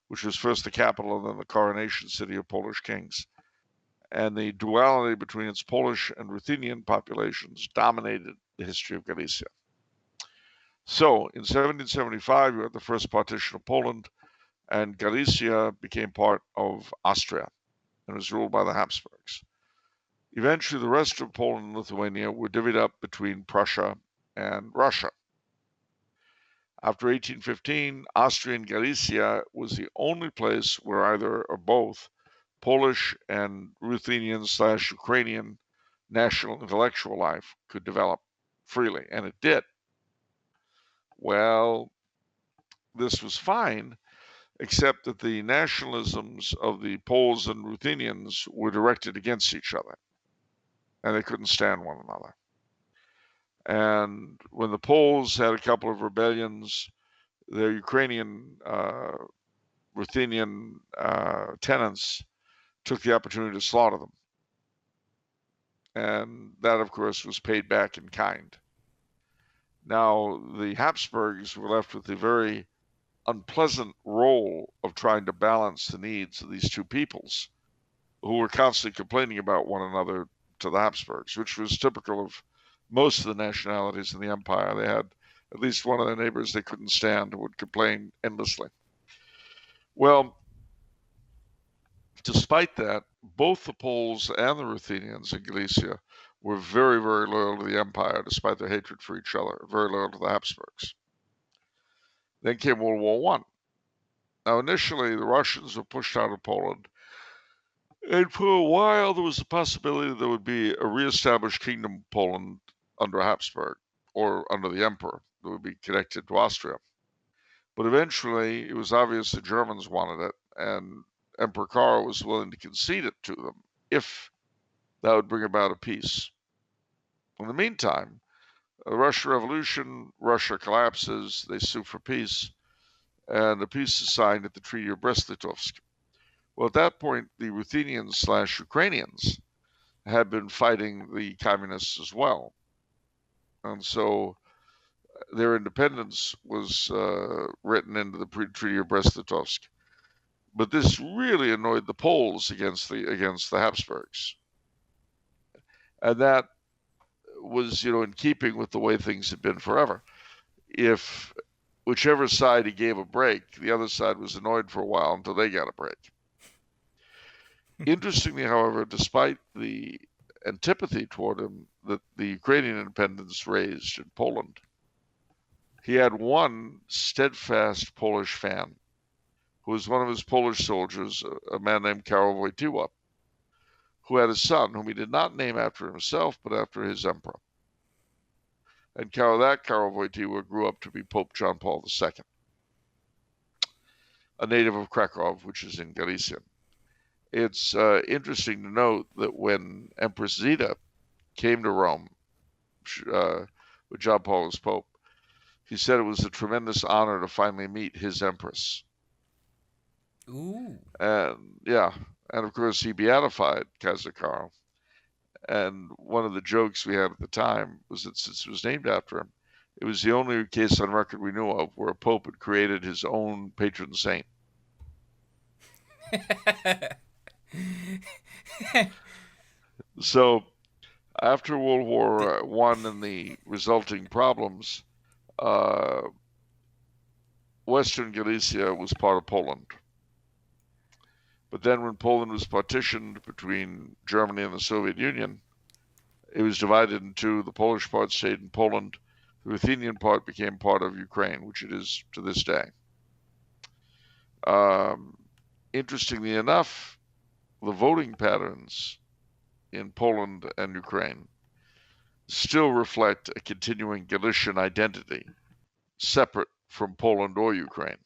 which was first the capital and then the coronation city of Polish kings. And the duality between its Polish and Ruthenian populations dominated the history of Galicia. So in 1775, you had the first partition of Poland, and Galicia became part of Austria and was ruled by the Habsburgs. Eventually, the rest of Poland and Lithuania were divvied up between Prussia and Russia. After 1815, Austrian Galicia was the only place where either or both Polish and Ruthenian/Ukrainian national intellectual life could develop freely, and it did. Well, this was fine, except that the nationalisms of the Poles and Ruthenians were directed against each other. and they couldn't stand one another. And when the Poles had a couple of rebellions, their Ukrainian Ruthenian tenants took the opportunity to slaughter them. And that, of course, was paid back in kind. Now, the Habsburgs were left with the very unpleasant role of trying to balance the needs of these two peoples who were constantly complaining about one another to the Habsburgs, which was typical of most of the nationalities in the empire. They had at least one of their neighbors they couldn't stand and would complain endlessly. Well, despite that, both the Poles and the Ruthenians in Galicia were very, very loyal to the empire, despite their hatred for each other, very loyal to the Habsburgs. Then came World War I. Now, initially, the Russians were pushed out of Poland, and for a while, there was a possibility that there would be a reestablished kingdom of Poland under Habsburg, or under the emperor, that would be connected to Austria. But eventually, it was obvious the Germans wanted it, and Emperor Karl was willing to concede it to them if that would bring about a peace. In the meantime, the Russian Revolution, Russia collapses, they sue for peace, and a peace is signed at the Treaty of Brest-Litovsk. Well, at that point, the Ruthenians/Ukrainians had been fighting the communists as well. And so their independence was written into the Treaty of Brest-Litovsk. But this really annoyed the Poles against the Habsburgs. And that was, in keeping with the way things had been forever. If whichever side he gave a break, the other side was annoyed for a while until they got a break. Interestingly, however, despite the antipathy toward him that the Ukrainian independence raised in Poland, he had one steadfast Polish fan, who was one of his Polish soldiers, a man named Karol Wojtyła, who had a son whom he did not name after himself, but after his emperor. And Karol Wojtyła grew up to be Pope John Paul II, a native of Krakow, which is in Galicia. It's interesting to note that when Empress Zita came to Rome with John Paul as Pope, he said it was a tremendous honor to finally meet his empress. Ooh. And of course he beatified Kaiser Karl. And one of the jokes we had at the time was that since it was named after him, it was the only case on record we knew of where a pope had created his own patron saint. So after World War I and the resulting problems, Western Galicia was part of Poland. But then when Poland was partitioned between Germany and the Soviet Union, it was divided in two. The Polish part stayed in Poland. The Ruthenian part became part of Ukraine, which it is to this day. Interestingly enough, the voting patterns in Poland and Ukraine still reflect a continuing Galician identity, separate from Poland or Ukraine.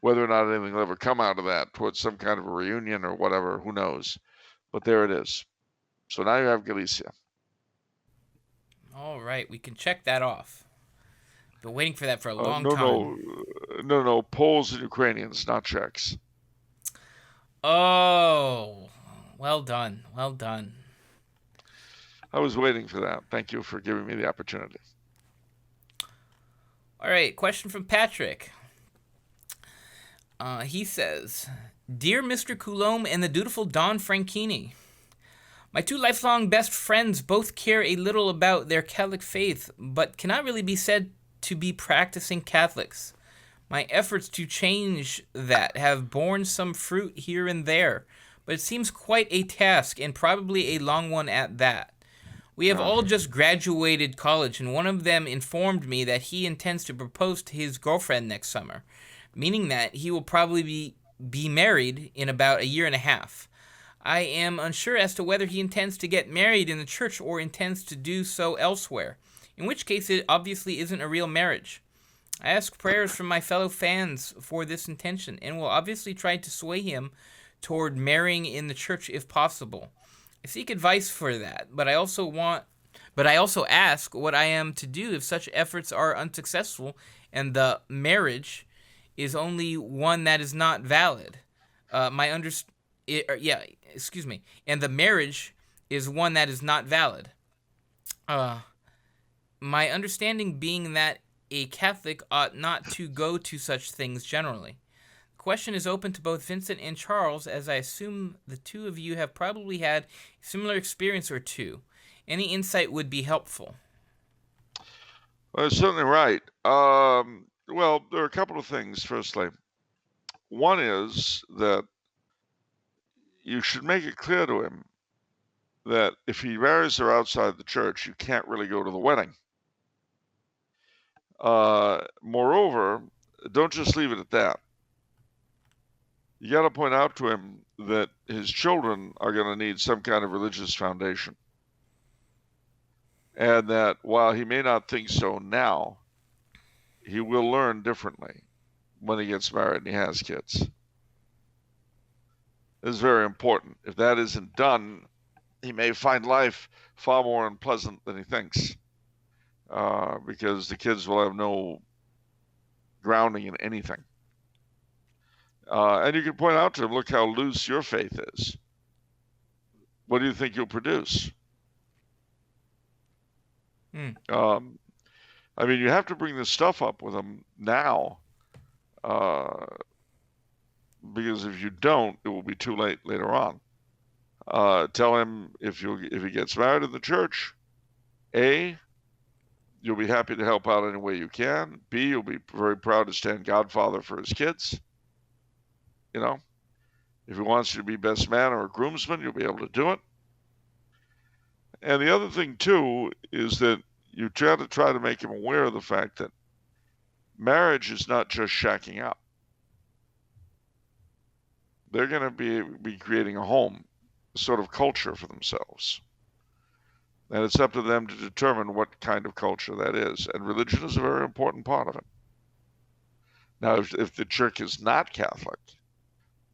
Whether or not anything will ever come out of that towards some kind of a reunion or whatever, who knows? But there it is. So now you have Galicia. All right, we can check that off. Been waiting for that for a long time. No. Poles and Ukrainians, not Czechs. Oh, well done. Well done. I was waiting for that. Thank you for giving me the opportunity. All right, question from Patrick. He says, Dear Mr. Coulombe and the dutiful Don Franchini, my two lifelong best friends both care a little about their Catholic faith, but cannot really be said to be practicing Catholics. My efforts to change that have borne some fruit here and there, but it seems quite a task, and probably a long one at that. We have all just graduated college, and one of them informed me that he intends to propose to his girlfriend next summer, meaning that he will probably be married in about a year and a half. I am unsure as to whether he intends to get married in the church or intends to do so elsewhere, in which case it obviously isn't a real marriage. I ask prayers from my fellow fans for this intention, and will obviously try to sway him toward marrying in the church if possible. I seek advice for that, but I also ask what I am to do if such efforts are unsuccessful and the marriage is only one that is not valid. My under, yeah, excuse me, and the marriage is one that is not valid. Uh, my understanding being that a Catholic ought not to go to such things generally. The question is open to both Vincent and Charles, as I assume the two of you have probably had a similar experience or two. Any insight would be helpful. Well, that's certainly right. Well, there are a couple of things. Firstly, one is that you should make it clear to him that if he marries her outside the church, you can't really go to the wedding. Moreover, don't just leave it at that. You got to point out to him that his children are going to need some kind of religious foundation. And that while he may not think so now, he will learn differently when he gets married and he has kids. This is very important. If that isn't done, he may find life far more unpleasant than he thinks, because the kids will have no grounding in anything. And you can point out to him, look how loose your faith is. What do you think you'll produce? I mean, you have to bring this stuff up with him now, because if you don't, it will be too late later on. Tell him if he gets married in the church, A, you'll be happy to help out any way you can. B, you'll be very proud to stand godfather for his kids. You know, if he wants you to be best man or a groomsman, you'll be able to do it. And the other thing too is that you try to make him aware of the fact that marriage is not just shacking up. They're going to be creating a home, a sort of culture for themselves. And it's up to them to determine what kind of culture that is. And religion is a very important part of it. Now, if the church is not Catholic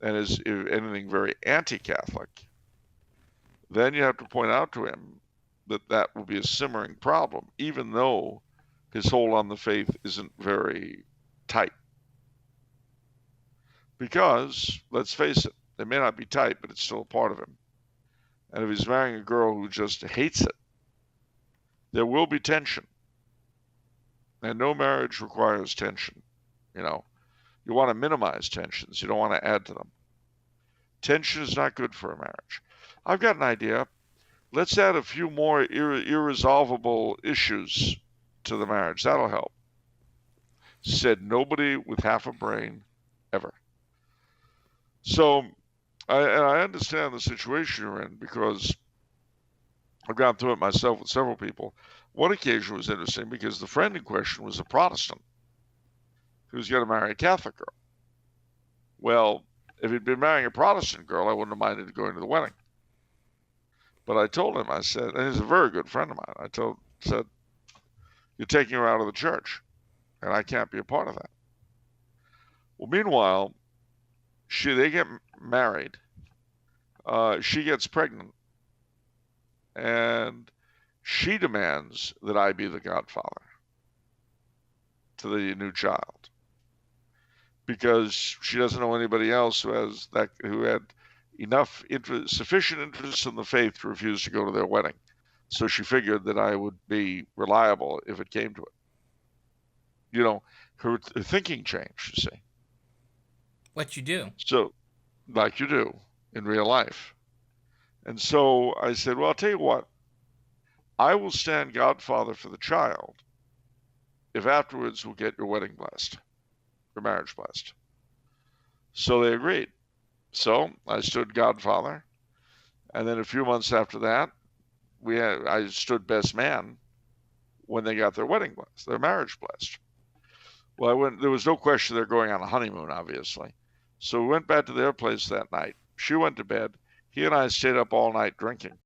and is anything very anti-Catholic, then you have to point out to him that that will be a simmering problem, even though his hold on the faith isn't very tight. Because, let's face it, it may not be tight, but it's still a part of him. And if he's marrying a girl who just hates it, there will be tension. And no marriage requires tension. You know, you want to minimize tensions. You don't want to add to them. Tension is not good for a marriage. I've got an idea. Let's add a few more irresolvable issues to the marriage. That'll help. Said nobody with half a brain ever. So, I understand the situation you're in because I've gone through it myself with several people. One occasion was interesting because the friend in question was a Protestant who was going to marry a Catholic girl. Well, if he'd been marrying a Protestant girl, I wouldn't have minded going to the wedding. But I told him, I said, and he's a very good friend of mine, said, you're taking her out of the church, and I can't be a part of that. Well, meanwhile, they get married, she gets pregnant, and she demands that I be the godfather to the new child because she doesn't know anybody else who had sufficient interest in the faith to refuse to go to their wedding. So she figured that I would be reliable if it came to it. You know, her thinking changed, you see. What you do. So, like you do in real life. And so I said, well, I'll tell you what. I will stand godfather for the child if afterwards we'll get your wedding blessed, your marriage blessed. So they agreed. So I stood godfather. And then a few months after that, I stood best man when they got their wedding blessed, their marriage blessed. Well, there was no question they're going on a honeymoon, obviously. So we went back to their place that night. She went to bed. He and I stayed up all night drinking.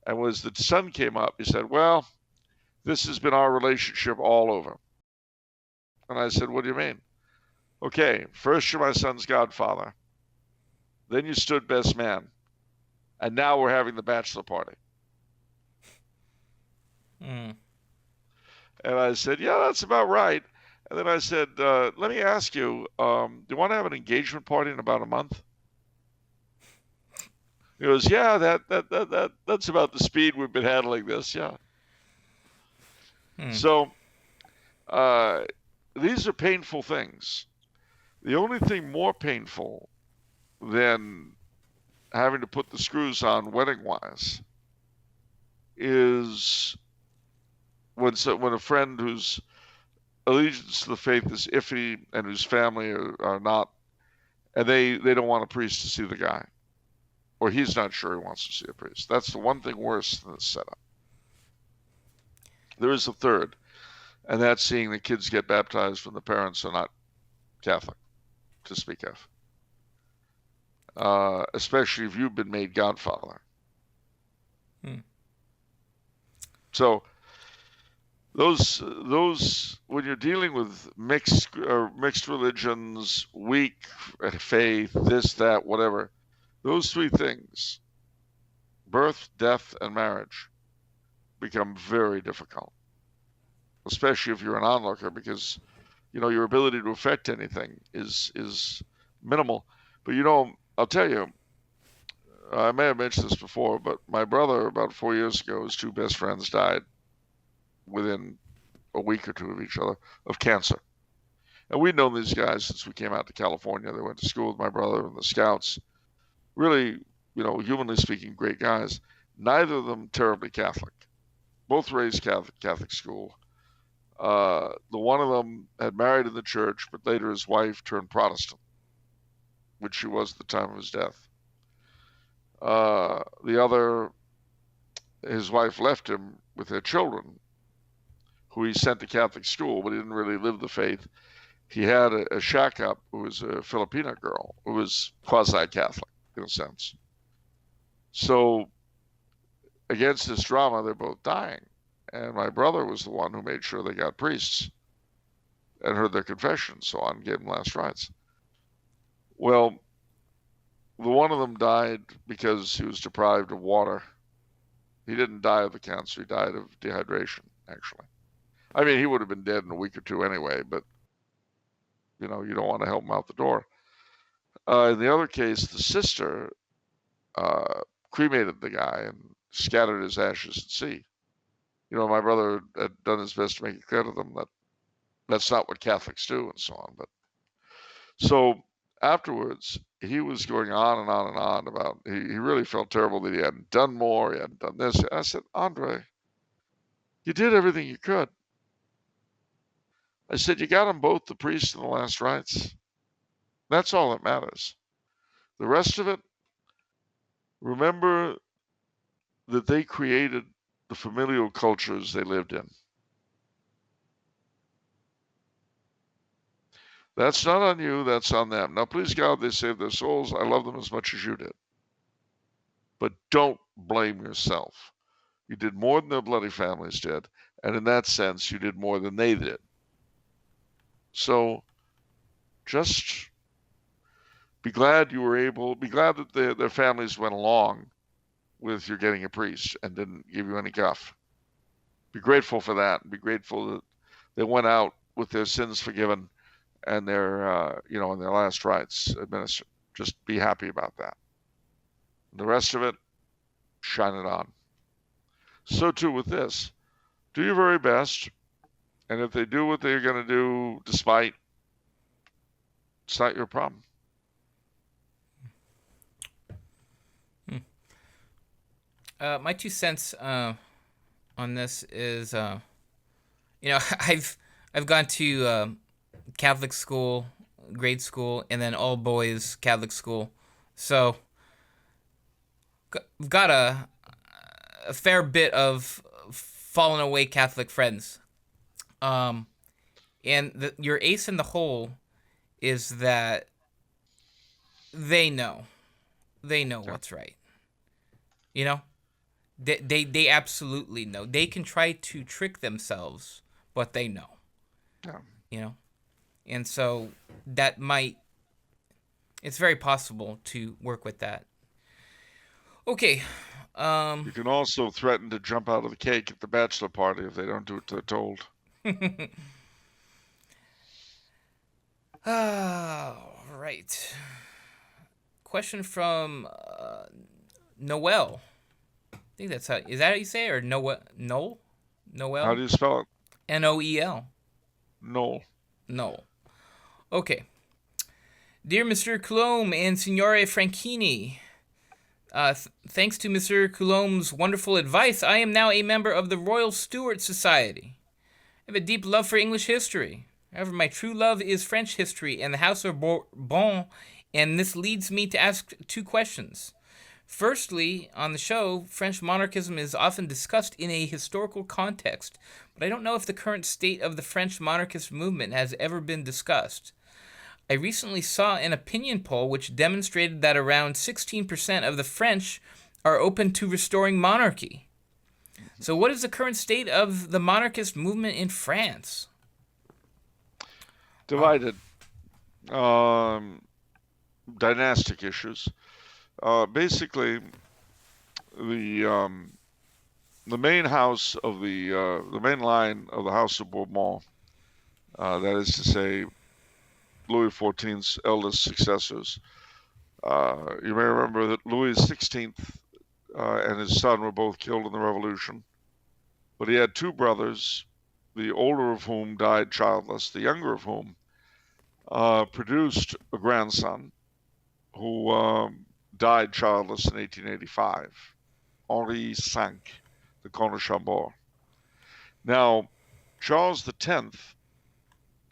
And as the sun came up, he said, well, this has been our relationship all over. And I said, what do you mean? Okay, first you're my son's godfather. Then you stood best man. And now we're having the bachelor party. Mm. And I said, yeah, that's about right. And then I said, let me ask you, do you want to have an engagement party in about a month? He goes, yeah, that's about the speed we've been handling this. Yeah. Hmm. So uh, these are painful things. The only thing more painful than having to put the screws on wedding wise is when a friend whose allegiance to the faith is iffy and whose family are not, and they don't want a priest to see the guy, or he's not sure he wants to see a priest. That's the one thing worse than this setup. There is a third, and that's seeing the kids get baptized when the parents are not Catholic to speak of, especially if you've been made godfather. Hmm. So those when you're dealing with mixed religions, weak faith, this, that, whatever, those three things, birth, death, and marriage, become very difficult, especially if you're an onlooker, because your ability to affect anything is minimal. But I'll tell you, I may have mentioned this before, but my brother, about 4 years ago, his two best friends died within a week or two of each other of cancer. And we'd known these guys since we came out to California. They went to school with my brother and the Scouts. Really, humanly speaking, great guys. Neither of them terribly Catholic. Both raised Catholic school. The one of them had married in the church, but later his wife turned Protestant, which she was at the time of his death. The other, his wife left him with their children, who he sent to Catholic school, but he didn't really live the faith. He had a shack up who was a Filipina girl who was quasi-Catholic in a sense. So against this drama, they're both dying. And my brother was the one who made sure they got priests and heard their confessions, so on, gave them last rites. Well, the one of them died because he was deprived of water. He didn't die of the cancer. He died of dehydration, actually. I mean, he would have been dead in a week or two anyway, but, you don't want to help him out the door. In the other case, the sister cremated the guy and scattered his ashes at sea. My brother had done his best to make it clear to them that that's not what Catholics do and so on. But so afterwards, he was going on and on and on about he really felt terrible that he hadn't done more, he hadn't done this. I said, Andre, you did everything you could. I said, you got them both the priest and the last rites. That's all that matters. The rest of it, remember that they created the familial cultures they lived in. That's not on you, that's on them. Now, please God, they saved their souls. I love them as much as you did. But don't blame yourself. You did more than their bloody families did. And in that sense, you did more than they did. So just be glad that their families went along with your getting a priest and didn't give you any guff. Be grateful for that, and be grateful that they went out with their sins forgiven and their, and their last rites administered. Just be happy about that. And the rest of it, shine it on. So too with this. Do your very best, and if they do what they're going to do despite, it's not your problem. My 2 cents on this is, I've gone to Catholic school, grade school, and then all boys Catholic school, so I've got a fair bit of fallen away Catholic friends. And your ace in the hole is that they know what's right. They absolutely know. They can try to trick themselves, but they know. Yeah. And so it's very possible to work with that. Okay. You can also threaten to jump out of the cake at the bachelor party if they don't do what they're told. Right. Question from Noel. I think that's how. Is that how you say it? Or Noel? Noel? How Noel? do you spell it? Noel. Noel. No. Okay. Dear Mr. Coulombe and Signore Franchini, thanks to Mr. Coulombe's wonderful advice, I am now a member of the Royal Stuart Society. I have a deep love for English history. However, my true love is French history and the House of Bourbon, and this leads me to ask two questions. Firstly, on the show, French monarchism is often discussed in a historical context, but I don't know if the current state of the French monarchist movement has ever been discussed. I recently saw an opinion poll which demonstrated that around 16% of the French are open to restoring monarchy. So, what is the current state of the monarchist movement in France? Divided. Um, Dynastic issues. Basically, the the main house of the main line of the House of Bourbon, that is to say, Louis XIV's eldest successors. You may remember that Louis XVI and his son were both killed in the Revolution, but he had two brothers, the older of whom died childless, the younger of whom produced a grandson who died childless in 1885, Henri V, the Comte de Chambord. Now, Charles X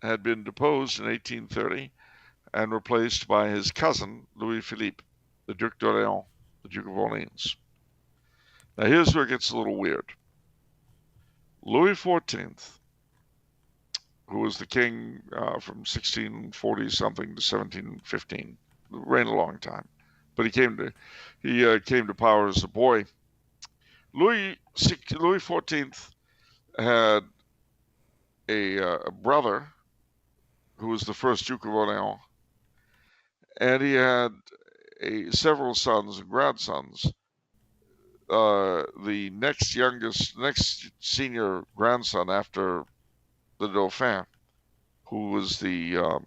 had been deposed in 1830 and replaced by his cousin, Louis Philippe, the Duc d'Orléans, the Duke of Orleans. Now, here's where it gets a little weird. Louis XIV, who was the king from 1640 something to 1715, reigned a long time, but he came to power as a boy. Louis XIV had a brother who was the first Duke of Orleans, and he had several sons and grandsons. The next senior grandson after the Dauphin, who was the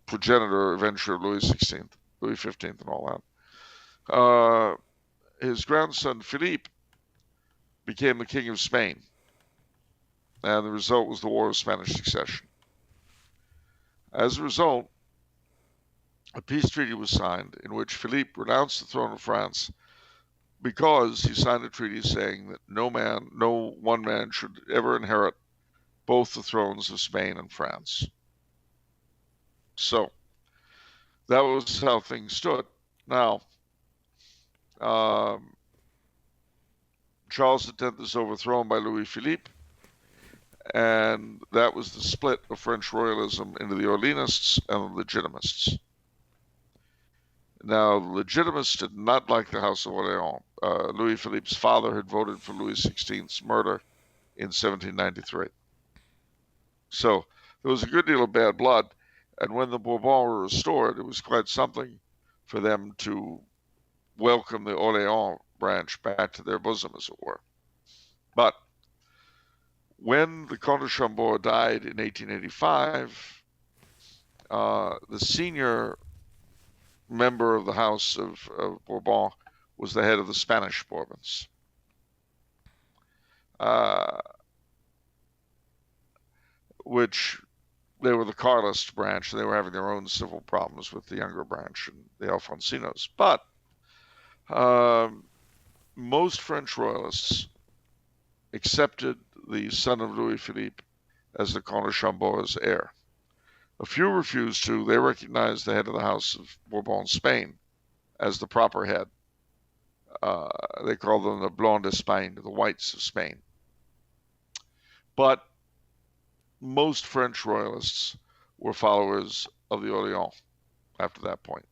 progenitor eventually of Louis XVI, Louis XV, and all that. His grandson Philippe became the King of Spain, and the result was the War of Spanish Succession. As a result, a peace treaty was signed in which Philippe renounced the throne of France because he signed a treaty saying that no one man should ever inherit both the thrones of Spain and France. So that was how things stood. Now, Charles X is overthrown by Louis Philippe, and that was the split of French royalism into the Orleanists and the Legitimists. Now, the Legitimists did not like the House of Orléans. Louis Philippe's father had voted for Louis XVI's murder in 1793. So there was a good deal of bad blood, and when the Bourbons were restored, it was quite something for them to welcome the Orléans branch back to their bosom, as it were. But when the Comte de Chambord died in 1885, the senior member of the House of Bourbon was the head of the Spanish Bourbons. Which they were the Carlist branch. They were having their own civil problems with the younger branch and the Alfonsinos. But most French royalists accepted the son of Louis Philippe as the Comte de Chambord's heir. A few refused to. They recognized the head of the House of Bourbon Spain as the proper head. They called them the Blancs d'Espagne, the whites of Spain. But most French royalists were followers of the Orléans after that point,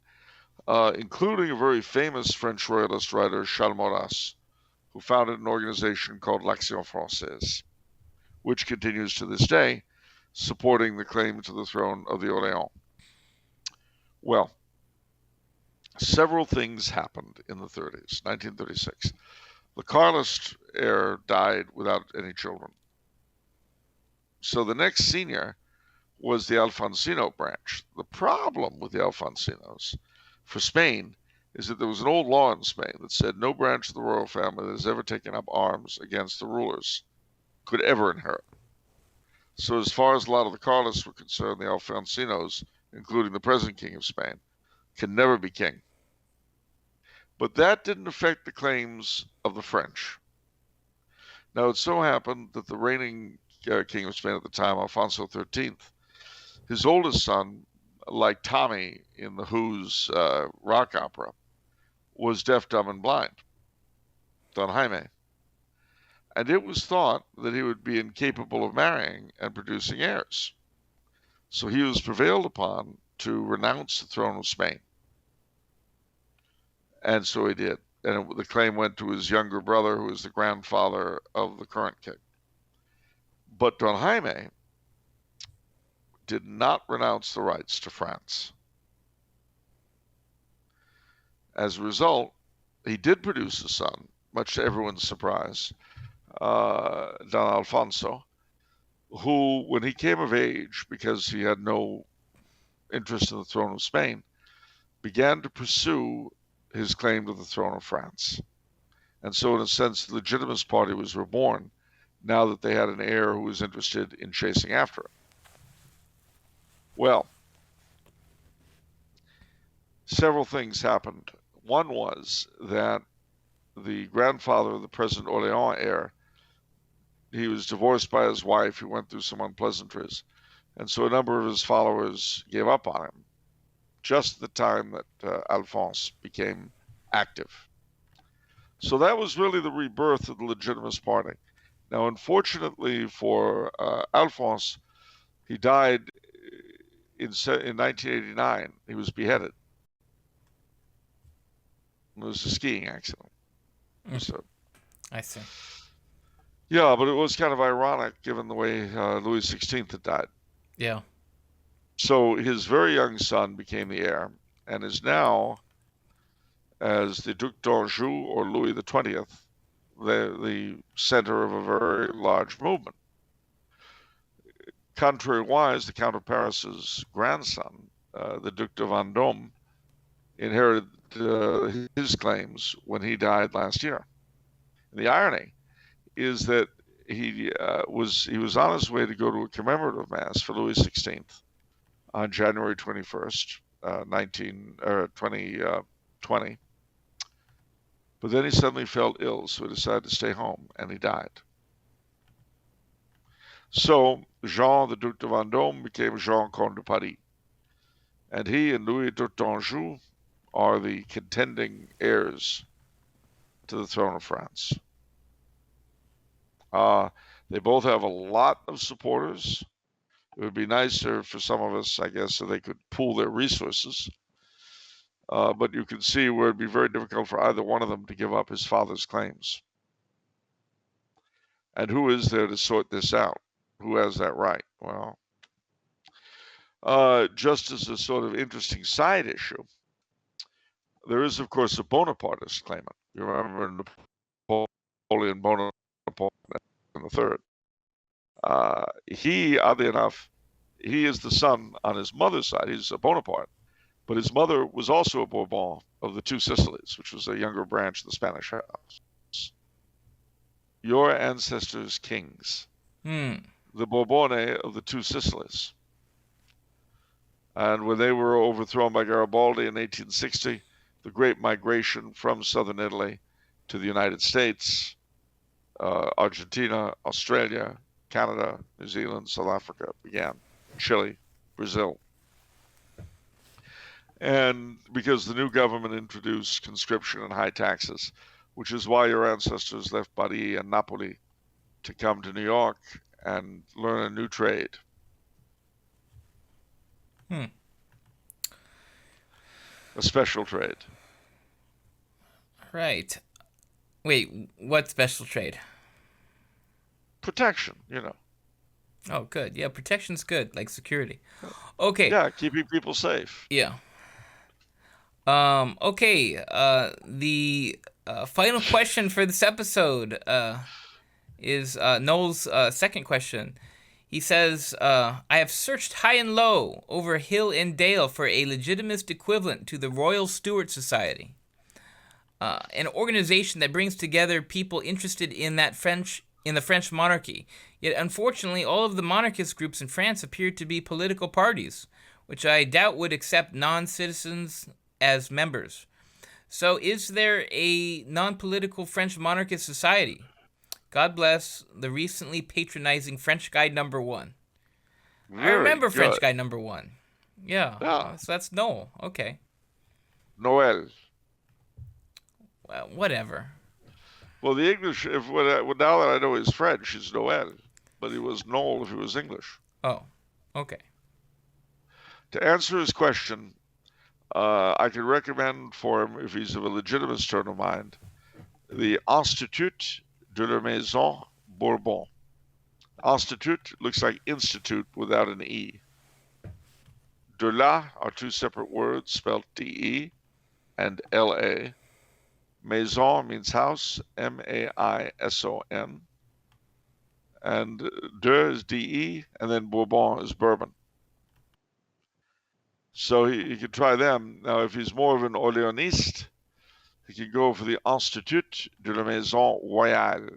including a very famous French royalist writer, Charles Maurras, who founded an organization called l'Action Française, which continues to this day, supporting the claim to the throne of the Orléans. Well, several things happened in the 30s, 1936. The Carlist heir died without any children. So the next senior was the Alfonsino branch. The problem with the Alfonsinos for Spain is that there was an old law in Spain that said no branch of the royal family that has ever taken up arms against the rulers could ever inherit. So as far as a lot of the Carlists were concerned, the Alfonsinos, including the present king of Spain, can never be king. But that didn't affect the claims of the French. Now, it so happened that the reigning king of Spain at the time, Alfonso XIII, his oldest son, like Tommy in the Who's rock opera, was deaf, dumb, and blind, Don Jaime. And it was thought that he would be incapable of marrying and producing heirs. So he was prevailed upon to renounce the throne of Spain. And so he did. And the claim went to his younger brother, who was the grandfather of the current king. But Don Jaime did not renounce the rights to France. As a result, he did produce a son, much to everyone's surprise, Don Alfonso, who, when he came of age, because he had no interest in the throne of Spain, began to pursue his claim to the throne of France. And so, in a sense, the Legitimist Party was reborn now that they had an heir who was interested in chasing after it. Well, several things happened. One was that the grandfather of the present Orléans heir, he was divorced by his wife. He went through some unpleasantries. And so a number of his followers gave up on him just at the time that Alphonse became active. So that was really the rebirth of the Legitimist Party. Now, unfortunately for Alphonse, he died in 1989. He was beheaded. It was a skiing accident. So, I see. yeah, but it was kind of ironic given the way Louis XVI had died. Yeah. So his very young son became the heir and is now, as the Duc d'Anjou or Louis XX, the center of a very large movement. Contrariwise, the Count of Paris's grandson, the Duc de Vendôme, inherited his claims when he died last year. And the irony is that he was on his way to go to a commemorative mass for Louis XVI on January 21st, 2020. But then he suddenly felt ill, so he decided to stay home, and he died. So Jean, the Duc de Vendôme, became Jean Comte de Paris. And he and Louis Duc d'Anjou are the contending heirs to the throne of France. They both have a lot of supporters. It would be nicer for some of us, I guess, so they could pool their resources. But you can see where it'd be very difficult for either one of them to give up his father's claims. And who is there to sort this out? Who has that right? Well, just as a sort of interesting side issue, there is, of course, a Bonapartist claimant. You remember Napoleon Bonaparte III. He, oddly enough, he is the son on his mother's side. He's a Bonaparte. But his mother was also a Bourbon of the Two Sicilies, which was a younger branch of the Spanish house. Your ancestors' kings. The Bourbone of the Two Sicilies. And when they were overthrown by Garibaldi in 1860, the Great Migration from southern Italy to the United States, Argentina, Australia, Canada, New Zealand, South Africa began. Chile, Brazil. And because the new government introduced conscription and high taxes, which is why your ancestors left Paris and Napoli to come to New York and learn a new trade. A special trade. Right. Wait, what special trade? Protection, you know. Oh, good. Yeah, protection's good, like security. Okay. Yeah, keeping people safe. Yeah. Okay. The final question for this episode is Noel's second question. He says, I have searched high and low, over hill and dale, for a legitimist equivalent to the Royal Stuart Society, an organization that brings together people interested in the French monarchy. Yet, unfortunately, all of the monarchist groups in France appear to be political parties, which I doubt would accept non-citizens as members. So, is there a non-political French monarchist society? God bless the recently patronizing French guy number one. I Very remember French good. guy number one. Yeah, Yeah. so that's Noel. Okay. Noel. Well, whatever. Well, the English, now that I know he's French, he's Noel. But he was Noel if he was English. Oh, okay. To answer his question, I could recommend for him, if he's of a legitimist turn of mind, the Institut de la Maison Bourbon. Institut looks like institute without an E. De la are two separate words spelled D-E and L-A. Maison means house, M-A-I-S-O-N. And de is D-E, and then Bourbon is bourbon. So he could try them. Now, if he's more of an Orleaniste, he could go for the Institut de la Maison Royale,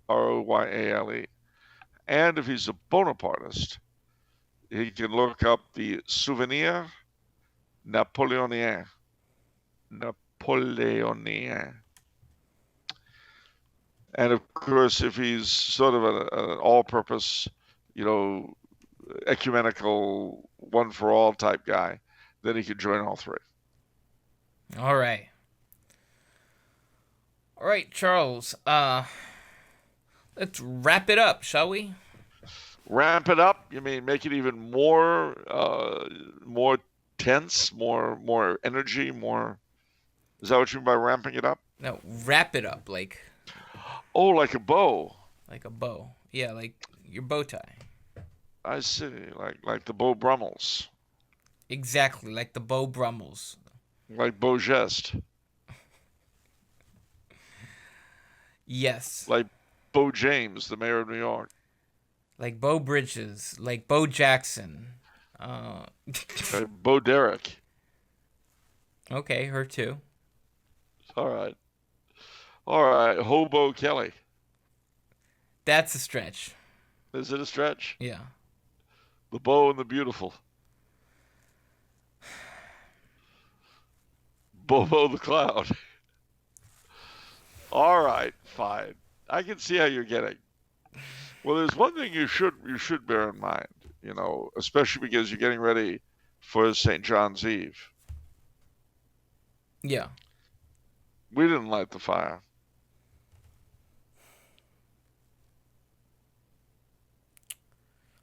R-O-Y-A-L-E. And if he's a Bonapartist, he can look up the Souvenir Napoléonien. Napoléonien. And of course, if he's sort of an all-purpose, ecumenical, one-for-all type guy, then he could join all three. All right. All right, Charles. Let's wrap it up, shall we? Ramp it up? You mean make it even more tense, more energy, more? Is that what you mean by ramping it up? No, wrap it up like like a bow. Like a bow. Yeah, like your bow tie. I see, like the Beau Brummels. Exactly, like the Beau Brummels. Like Beau Geste. Yes. Like Beau James, the mayor of New York. Like Beau Bridges, like Bo Jackson. Like Bo Derek. Okay, her too. All right. Hobo Kelly. That's a stretch. Is it a stretch? Yeah. The Beau and the Beautiful. Bobo the Cloud. All right, fine. I can see how you're getting. Well, there's one thing you should bear in mind, especially because you're getting ready for St. John's Eve. Yeah. We didn't light the fire.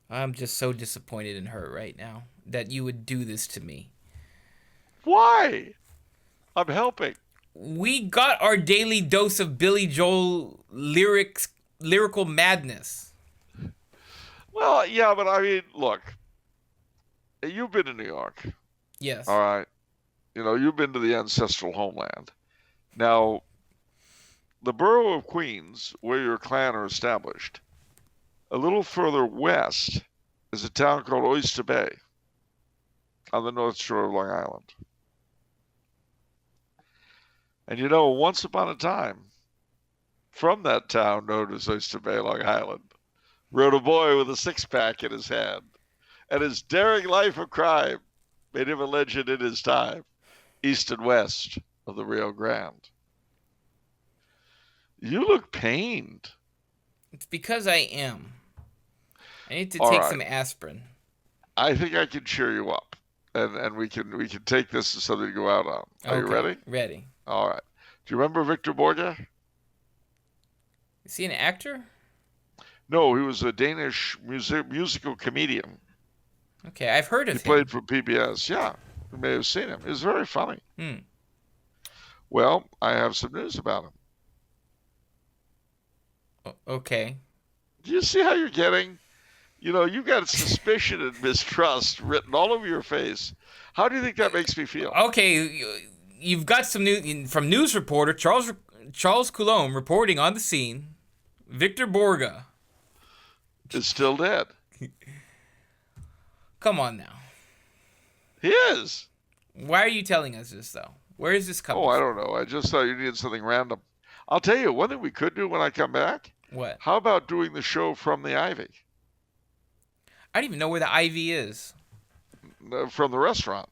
I'm just so disappointed in her right now that you would do this to me. Why? I'm helping. We got our daily dose of Billy Joel lyrical madness. Well, yeah, but I mean, look. You've been to New York. Yes. All right. You've been to the ancestral homeland. Now, the borough of Queens, where your clan are established, a little further west is a town called Oyster Bay on the north shore of Long Island. And once upon a time, from that town known as Oyster Bay, Long Island, rode a boy with a six-pack in his hand, and his daring life of crime made him a legend in his time, east and west of the Rio Grande. You look pained. It's because I am. I need to All take right. some aspirin. I think I can cheer you up, and we can take this as something to go out on. Are you ready? Ready. All right. Do you remember Victor Borge? Is he an actor? No, he was a Danish musical comedian. Okay, I've heard of him. He played for PBS. Yeah, you may have seen him. He was very funny. Well, I have some news about him. Okay. Do you see how you're getting? You know, you've got suspicion and mistrust written all over your face. How do you think that makes me feel? Okay, you've got some news from news reporter Charles Coulombe reporting on the scene. Victor Borga Is still dead. Come on now. He is. Why are you telling us this, though? Where is this coming Oh, I from? don't know. I just thought you needed something random. I'll tell you, one thing we could do when I come back. What? How about doing the show from the Ivy? I don't even know where the Ivy is. From the restaurant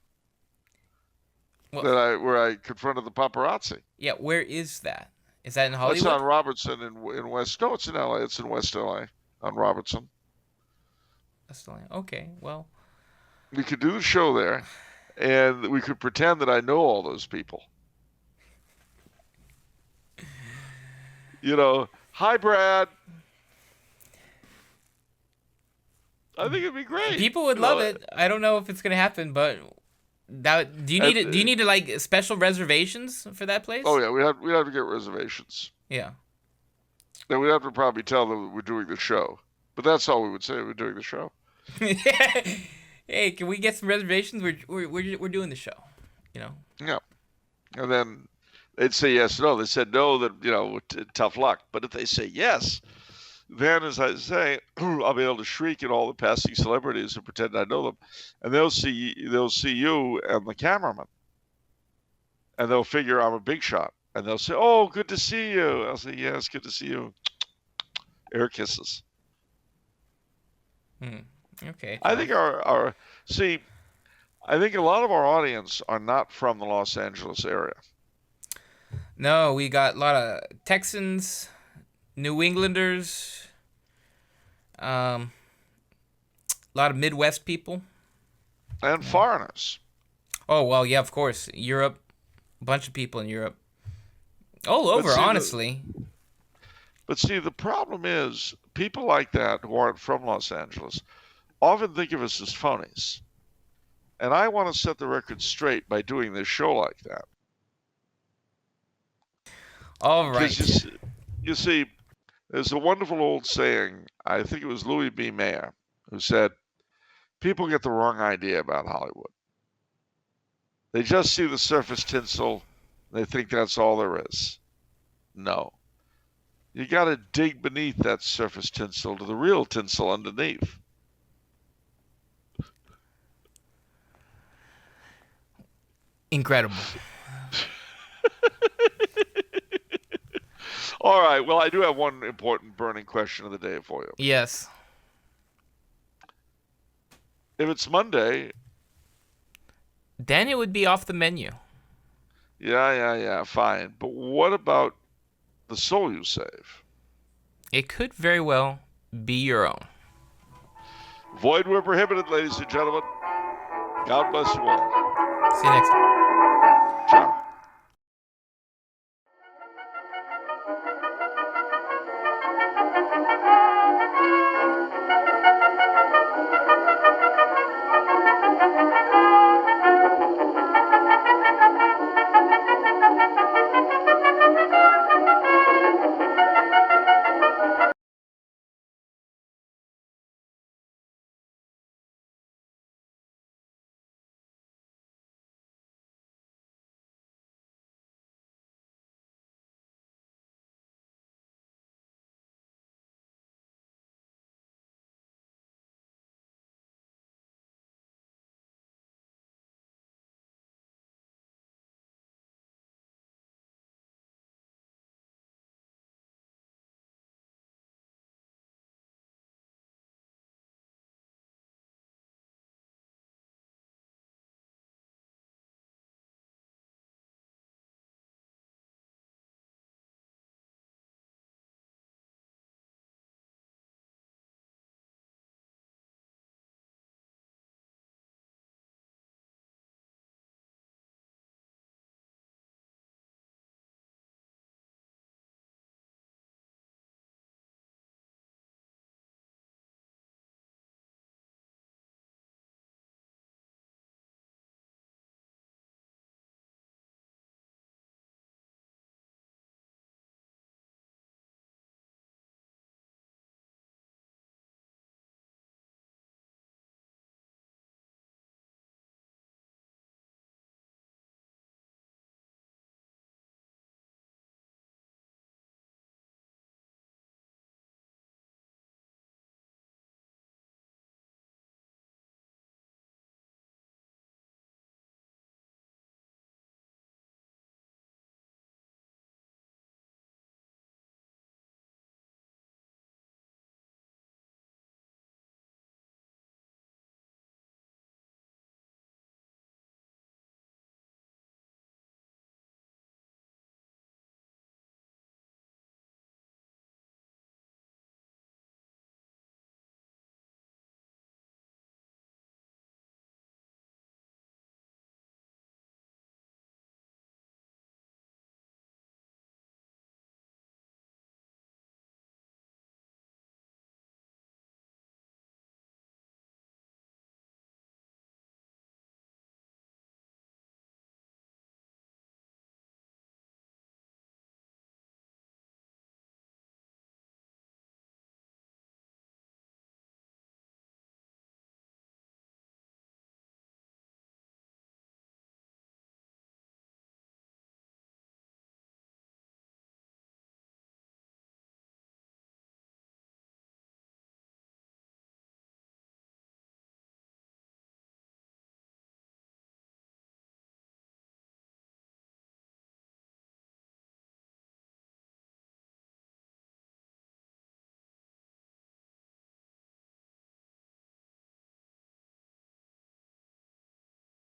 Well, where I confronted the paparazzi. yeah, where is that? Is that in That's Hollywood? on Robertson in West. No, it's in LA. It's in West LA on Robertson. Okay, well. We could do the show there, and we could pretend that I know all those people. You know, hi, Brad. I think it'd be great. People would love it. I don't know if it's gonna happen, but do you need to like special reservations for that place? Oh yeah, we'd have to get reservations. Yeah. Then we'd have to probably tell them that we're doing the show. But that's all we would say. We're doing the show. Hey, can we get some reservations? We're doing the show. You know. Yeah. And then they'd say yes, no. They said no, that tough luck. But if they say yes, then, as I say, I'll be able to shriek at all the passing celebrities and pretend I know them, and they'll see you and the cameraman, and they'll figure I'm a big shot, and they'll say, "Oh, good to see you." I'll say, "Yes, good to see you." Air kisses. Okay. I think I think a lot of our audience are not from the Los Angeles area. No, we got a lot of Texans, New Englanders, a lot of Midwest people. And foreigners. Oh, well, yeah, of course. Europe, a bunch of people in Europe. All over, honestly. But see, the problem is people like that who aren't from Los Angeles often think of us as phonies. And I want to set the record straight by doing this show like that. All right. You see, there's a wonderful old saying, I think it was Louis B. Mayer, who said, people get the wrong idea about Hollywood. They just see the surface tinsel, they think that's all there is. No. You got to dig beneath that surface tinsel to the real tinsel underneath. Incredible. All right. Well, I do have one important burning question of the day for you. Yes. If it's Monday, then it would be off the menu. Yeah, fine. But what about the soul you save? It could very well be your own. Void where prohibited, ladies and gentlemen. God bless you all. See you next time. Ciao.